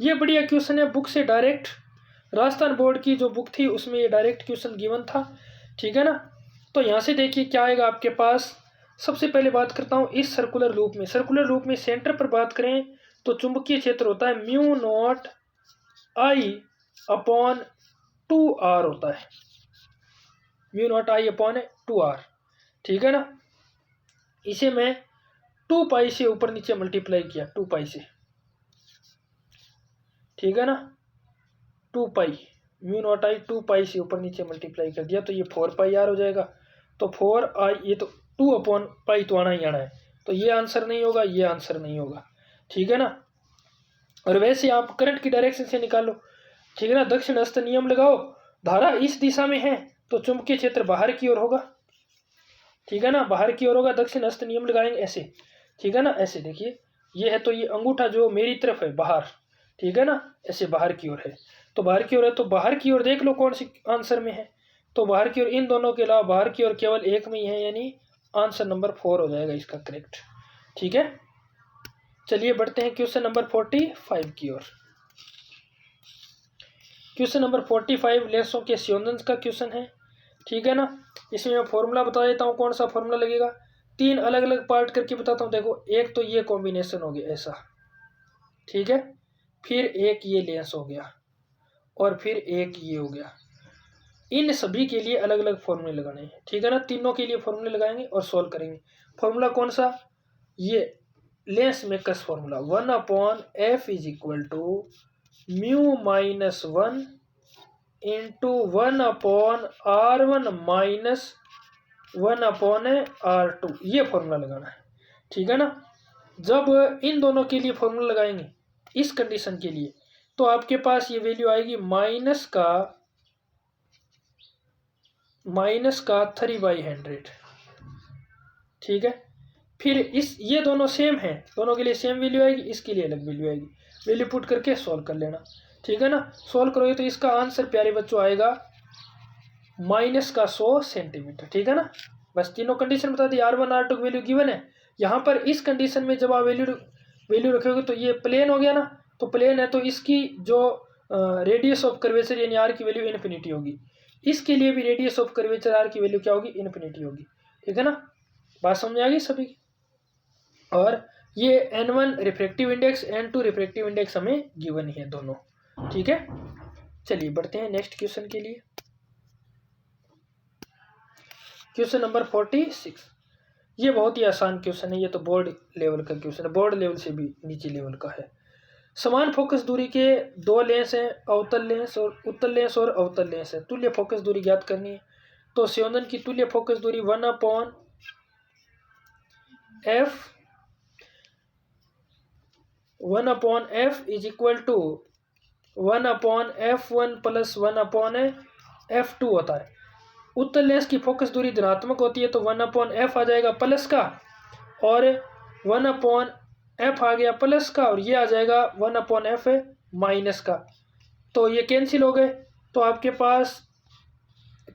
ये बढ़िया क्वेश्चन है, बुक से डायरेक्ट, राजस्थान बोर्ड की जो बुक थी उसमें ये डायरेक्ट क्वेश्चन गिवन था। ठीक है ना, तो यहाँ से देखिए क्या आएगा आपके पास। सबसे पहले बात करता हूँ इस सर्कुलर लूप में। सर्कुलर लूप में सेंटर पर बात करें तो चुंबकीय क्षेत्र होता है μ0I/2r होता है, μ0I/2r। ठीक है ना, इसे मैं 2π से ऊपर नीचे मल्टीप्लाई किया, 2π से, ठीक है ना, 2π, μ0I 2π से ऊपर नीचे मल्टीप्लाई कर दिया तो ये 4πr हो जाएगा। तो 4I, ये तो 2/π तो आना ही आना है, तो ये आंसर नहीं होगा, ये आंसर नहीं होगा। ठीक है ना, और वैसे आप करंट की डायरेक्शन से निकालो। ठीक है ना, दक्षिण हस्त नियम लगाओ, धारा इस दिशा में है तो चुंबकीय क्षेत्र बाहर की ओर होगा। ठीक है ना, बाहर की ओर होगा, दक्षिण हस्त नियम लगाएंगे ऐसे। ठीक है ना, ऐसे देखिए ये है तो ये अंगूठा जो मेरी तरफ है बाहर, ठीक है ना, ऐसे बाहर की ओर है, तो बाहर की ओर है, तो बाहर की ओर देख लो कौन सी आंसर में है, तो बाहर की ओर इन दोनों के अलावा बाहर की ओर केवल एक में ही है, यानी आंसर नंबर 4 हो जाएगा इसका करेक्ट। ठीक है, चलिए बढ़ते हैं क्वेश्चन नंबर 45 की ओर। क्वेश्चन नंबर 45 लेंसों के संयोजन का क्वेश्चन है। ठीक है ना, इसमें मैं फॉर्मूला बता देता हूँ, कौन सा फॉर्मूला लगेगा, 3 अलग अलग पार्ट करके बताता हूँ। देखो, एक तो ये कॉम्बिनेशन हो गया ऐसा, ठीक है, फिर एक ये लेंस हो गया, और फिर एक ये हो गया। इन सभी के लिए अलग अलग फॉर्मूले लगाने हैं। ठीक है ना, तीनों के लिए फॉर्मूले लगाएंगे और सॉल्व करेंगे। फॉर्मूला कौन सा, ये lens makers formula, 1/f = μ-1 × 1/r1 - 1/r2, ये फॉर्मूला लगाना है। ठीक है ना, जब इन दोनों के लिए फॉर्मूला लगाएंगे इस कंडीशन के लिए, तो आपके पास ये वैल्यू आएगी माइनस का 3/100। ठीक है, फिर ये दोनों सेम है, दोनों के लिए सेम वैल्यू आएगी, इसके लिए अलग वैल्यू आएगी, वैल्यू पुट करके सॉल्व कर लेना। ठीक है ना, सॉल्व करोगे तो इसका आंसर प्यारे बच्चों आएगा -100 सेंटीमीटर। ठीक है ना, बस तीनों कंडीशन बता दी, R1 R2 की वैल्यू गिवन है। यहाँ पर इस कंडीशन में जब आप वैल्यू रखोगे तो ये प्लेन हो गया ना, तो प्लेन है तो इसकी जो रेडियस ऑफ कर्वेचर यानी आर की वैल्यू इन्फिनिटी होगी, इसके लिए भी रेडियस ऑफ कर्वेचर आर की वैल्यू क्या होगी, इन्फिनिटी होगी। ठीक है ना, बात समझ आ गई सभी की। और ये N1 refractive index, N2 refractive index हमें गिवन है दोनों। ठीक है, चलिए बढ़ते हैं नेक्स्ट क्वेश्चन के लिए। क्वेश्चन नंबर 46, ये बहुत ही आसान क्वेश्चन है, ये तो बोर्ड लेवल का क्वेश्चन है, बोर्ड लेवल से भी नीचे लेवल का है। समान फोकस दूरी के 2 लेंस हैं, अवतल लेंस और उत्तल लेंस और अवतल लेंस है, तुल्य फोकस दूरी ज्ञात करनी है। तो संयोजन की तुल्य फोकस दूरी 1/f = 1/f1 + 1/f2 होता है। उत्तल लेंस की फोकस दूरी धनात्मक होती है तो 1/f आ जाएगा प्लस का, और 1/f आ गया प्लस का, और ये आ जाएगा 1/f माइनस का, तो ये कैंसिल हो गए। तो आपके पास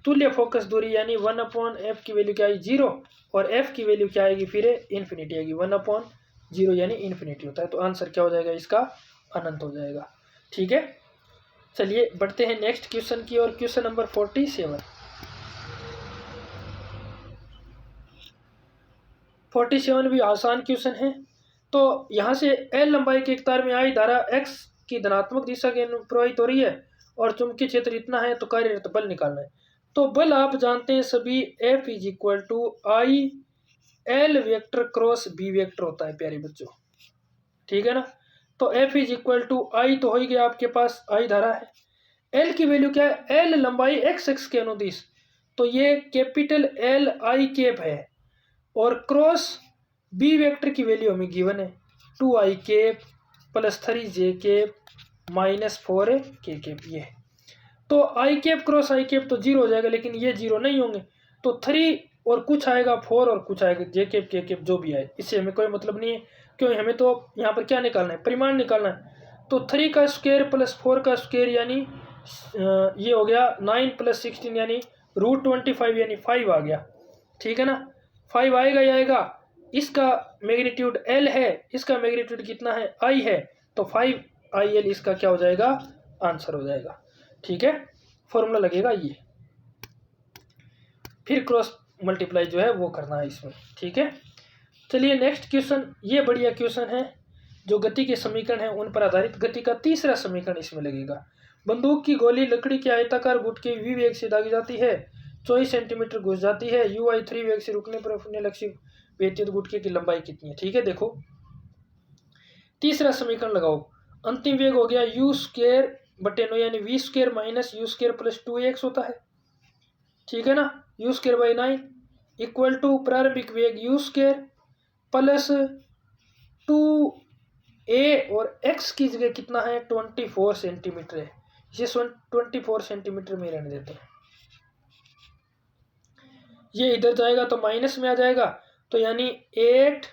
तुल्य फोकस दूरी यानी 1/f की वैल्यू क्या आई, 0, और f की वैल्यू क्या आएगी, फिर इन्फिनिटी आएगी, 1/0 यानी इन्फिनिटी होता है। तो आंसर क्या हो जाएगा इसका, अनंत हो जाएगा। ठीक है, चलिए बढ़ते हैं नेक्स्ट क्वेश्चन की और। क्वेश्चन नंबर 47 भी आसान क्वेश्चन है। तो यहाँ से L लंबाई के एक तार में आई धारा x की धनात्मक दिशा के अनुरूप प्रवाहित हो रही है और चुंबकीय क्षेत्र इतना है, तो कार्यरत बल निकालना है। तो बल आप जानते हैं सभी, F = I L vector cross B vector होता है प्यारे बच्चों। ठीक है ना, तो F = I तो हो ही गया, आपके पास I धारा है। L की वैल्यू क्या है, L लंबाई x के अनुदिश, तो ये कैपिटल L I कैप है, और क्रॉस बी वेक्टर की वैल्यू हमें गिवन है 2i cap plus 3j cap minus 4k cap. ये तो आई कैप क्रॉस आई कैप तो 0 हो जाएगा, लेकिन ये 0 नहीं होंगे, तो 3 और कुछ आएगा 4 और कुछ आएगा जे कैप के कैप जो भी आए, इससे हमें कोई मतलब नहीं है। क्यों, हमें तो यहाँ पर क्या निकालना है, परिमाण निकालना है। तो 3 का स्क्वायर प्लस 4 का स्क्वायर यानी ये हो गया 9 प्लस 16 यानी √25 यानी 5 आ गया। ठीक है ना, 5 आएगा ही आएगा। इसका मैग्नीट्यूड L है, इसका मैग्नीट्यूड कितना है I है, तो 5IL इसका क्या हो जाएगा, आंसर हो जाएगा। ठीक है, फॉर्मूला लगेगा ये, फिर क्रॉस मल्टीप्लाई जो है वो करना है इसमें। ठीक है, चलिए नेक्स्ट क्वेश्चन, ये बढ़िया क्वेश्चन है जो गति के समीकरण है उन पर आधारित। गति का तीसरा समीकरण इसमें लगेगा। बंदूक की गोली लकड़ी के आयताकार गुट के v वेग से दागी जाती है, 24 सेंटीमीटर घुस जाती है, ui 3 वेग से रुकने पर अपने लक्ष्य व्यतीत गुटके की लंबाई कितनी है। ठीक है, देखो तीसरा समीकरण लगाओ। अंतिम वेग हो गया u स्क्वायर बटे 9 यानी v square minus u square plus 2x होता है। ठीक है ना, u square by 9 equal to प्रारंभिक वेग u स्क्वायर प्लस 2a और x की जगह कितना है 24 सेंटीमीटर है, इसे 24 सेंटीमीटर में रहने देते हैं। ये इधर जाएगा तो माइनस में आ जाएगा, तो यानी 8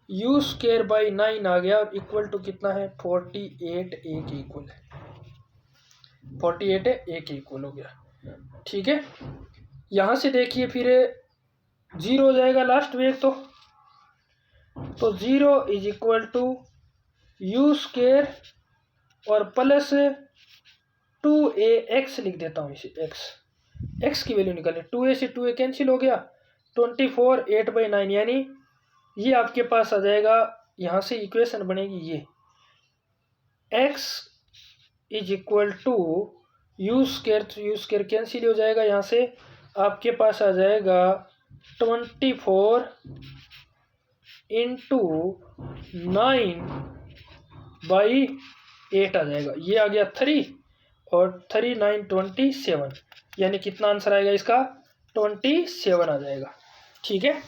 u स्क्वायर बाई 9 आ गया और इक्वल टू कितना है 48 a के इक्वल है, 48 a के इक्वल हो गया। ठीक है, यहां से देखिए फिर 0 हो जाएगा लास्ट वेग, तो 0 is equal to u square और प्लस 2ax लिख देता हूँ इसे, x की वैल्यू निकालें, 2a से 2a कैंसिल हो गया, 24 8/9 यानी ये आपके पास आ जाएगा। यहाँ से इक्वेशन बनेगी ये x is equal to U square cancel हो जाएगा, यहाँ से आपके पास आ जाएगा 24 इंटू 9/8 आ जाएगा। ये आ गया 3 और 3 9 27 यानी कितना आंसर आएगा इसका 27 आ जाएगा। ठीक है,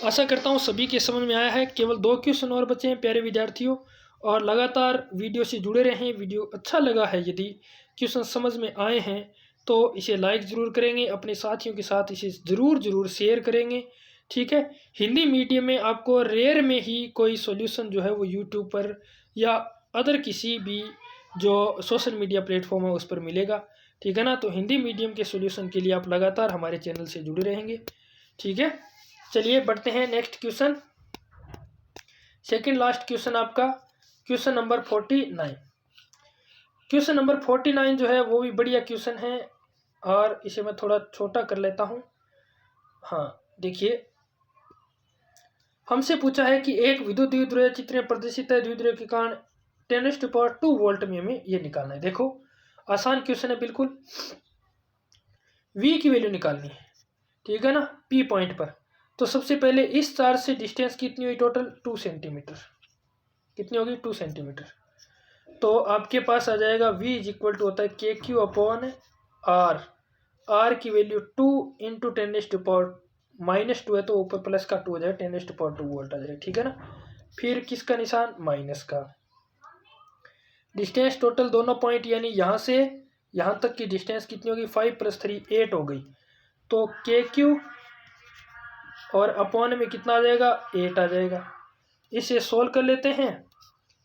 आशा करता हूँ सभी के समझ में आया है। केवल 2 क्वेश्चन और बचे हैं प्यारे विद्यार्थियों, और लगातार वीडियो से जुड़े रहें। वीडियो अच्छा लगा है, यदि क्वेश्चन समझ में आए हैं तो इसे लाइक ज़रूर करेंगे, अपने साथियों के साथ इसे ज़रूर शेयर करेंगे। ठीक है, हिंदी मीडियम में आपको रेयर में ही कोई सॉल्यूशन जो है वो यूट्यूब पर या अदर किसी भी जो सोशल मीडिया प्लेटफॉर्म है उस पर मिलेगा। ठीक है ना, तो हिंदी मीडियम के सॉल्यूशन के लिए आप लगातार हमारे चैनल से जुड़े रहेंगे। ठीक है, चलिए बढ़ते हैं next question, second last question आपका क्वेश्चन नंबर 49। क्वेश्चन नंबर 49 जो है वो भी बढ़िया क्वेश्चन है, और इसे मैं थोड़ा छोटा कर लेता हूँ। हाँ देखिए, हमसे पूछा है कि एक विद्युत द्विध्रुव चित्र में प्रदर्शित है द्विध्रुव के कारण 10⁻² वोल्ट में हमें ये निकालना है। देखो आसान क्वेश्चन है बिल्कुल, V की वैल्यू निकालनी है। ठीक है ना, P पॉइंट पर। तो सबसे पहले इस चार्ज से डिस्टेंस कितनी हुई टोटल 2 सेंटीमीटर, कितनी होगी 2 सेंटीमीटर। तो आपके पास आ जाएगा V इज इक्वल टू होता है KQ अपॉन R, R की वैल्यू 2 इंटू 10⁻⁻² है तो ऊपर प्लस का 2 हो जाएगा 10⁻² वोल्ट आ जाएगा। ठीक है ना, फिर किसका निशान माइनस का। डिस्टेंस टोटल दोनों पॉइंट यानी यहाँ से यहाँ तक की डिस्टेंस कितनी होगी 5 + 3 8 हो गई, तो KQ और अपॉन में कितना आ जाएगा 8 आ जाएगा। इसे सोल्व कर लेते हैं,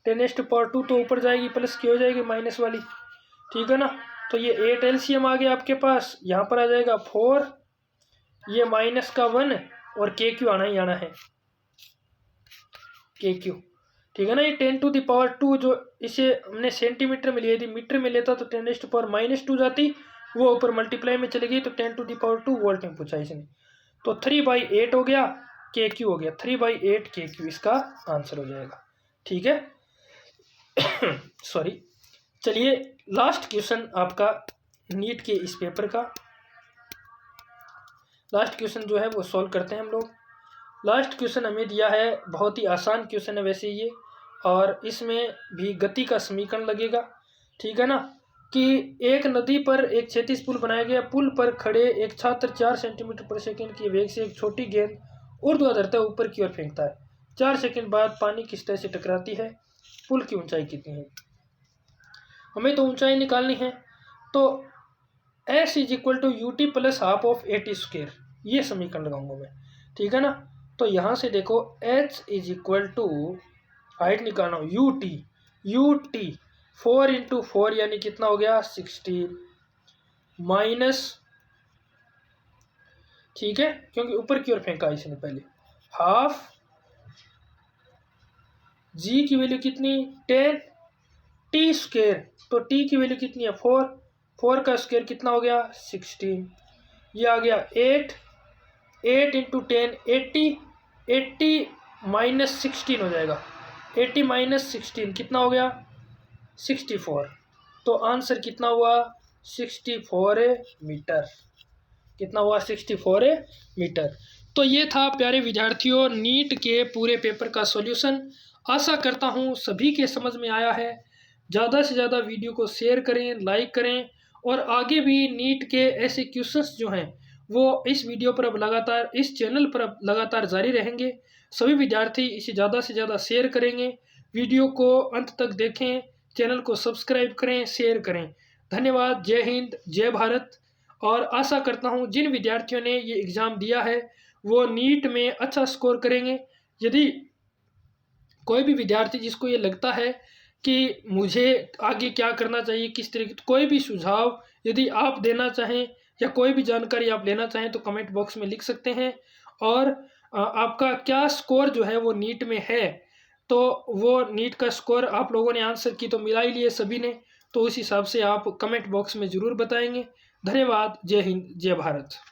10⁻² तो ऊपर जाएगी प्लस की हो जाएगी माइनस वाली। ठीक है ना, तो ये 8 LCM आ गया आपके पास, यहाँ पर आ जाएगा 4, ये माइनस का 1 और KQ आना ही आना है KQ। ठीक है ना, ये 10⁻² जो इसे हमने सेंटीमीटर में लिया थी, मीटर में लेता तो 10⁻² जाती, वो ऊपर मल्टीप्लाई में चली गई तो 10⁻² वोल्ट में पूछा इसने। तो 3/8 हो गया KQ हो गया, 3/8 KQ इसका आंसर हो जाएगा। ठीक है सॉरी, चलिए लास्ट क्वेश्चन आपका नीट के इस पेपर का लास्ट क्वेश्चन जो है वो सॉल्व करते हैं हम लोग। लास्ट क्वेश्चन हमें दिया है, बहुत ही आसान क्वेश्चन है वैसे ये, और इसमें भी गति का समीकरण लगेगा। ठीक है ना, कि एक नदी पर एक क्षैतिज पुल बनाया गया, पुल पर खड़े एक छात्र 4 सेंटीमीटर पर सेकंड की वेग से एक छोटी गेंद ऊर्ध्वाधरता ऊपर की ओर फेंकता है। 4 सेकंड बाद पानी किस तरह से टकराती है, पुल की ऊंचाई कितनी है। हमें तो ऊंचाई निकालनी है, तो S is equal to U T plus half of A T square, ये समीकरण लगाऊंगा मैं, ठीक है ना। तो यहाँ से देखो H is equal to height निकालना हो यू टी 4 इंटू 4 यानी कितना हो गया 16 माइनस, ठीक है क्योंकि ऊपर की ओर फेंका इसने पहले, हाफ जी की वैल्यू कितनी 10 टी स्क्वेयर, तो टी की वैल्यू कितनी है 4, 4 का स्क्वायर कितना हो गया 16, ये आ गया 8 इंटू 10 80 माइनस 16 हो जाएगा, 80 माइनस 16 कितना हो गया 64, तो आंसर कितना हुआ 64 मीटर, कितना हुआ 64 मीटर। तो ये था प्यारे विद्यार्थियों नीट के पूरे पेपर का सॉल्यूशन। आशा करता हूँ सभी के समझ में आया है। ज़्यादा से ज़्यादा वीडियो को शेयर करें, लाइक करें, और आगे भी नीट के ऐसे क्वेश्चंस जो हैं वो इस वीडियो पर अब लगातार, इस चैनल पर अब लगातार जारी रहेंगे। सभी विद्यार्थी इसे ज़्यादा से ज़्यादा शेयर करेंगे, वीडियो को अंत तक देखें, चैनल को सब्सक्राइब करें, शेयर करें। धन्यवाद। जय हिंद, जय भारत। और आशा करता हूँ जिन विद्यार्थियों ने ये एग्ज़ाम दिया है वो नीट में अच्छा स्कोर करेंगे। यदि कोई भी विद्यार्थी जिसको ये लगता है कि मुझे आगे क्या करना चाहिए, किस तरीके, कोई भी सुझाव यदि आप देना चाहें या कोई भी जानकारी आप लेना चाहें तो कमेंट बॉक्स में लिख सकते हैं। और आपका क्या स्कोर जो है वो नीट में है, तो वो नीट का स्कोर आप लोगों ने आंसर की तो मिला ही लिए सभी ने, तो उस हिसाब से आप कमेंट बॉक्स में ज़रूर बताएंगे। धन्यवाद। जय हिंद, जय भारत।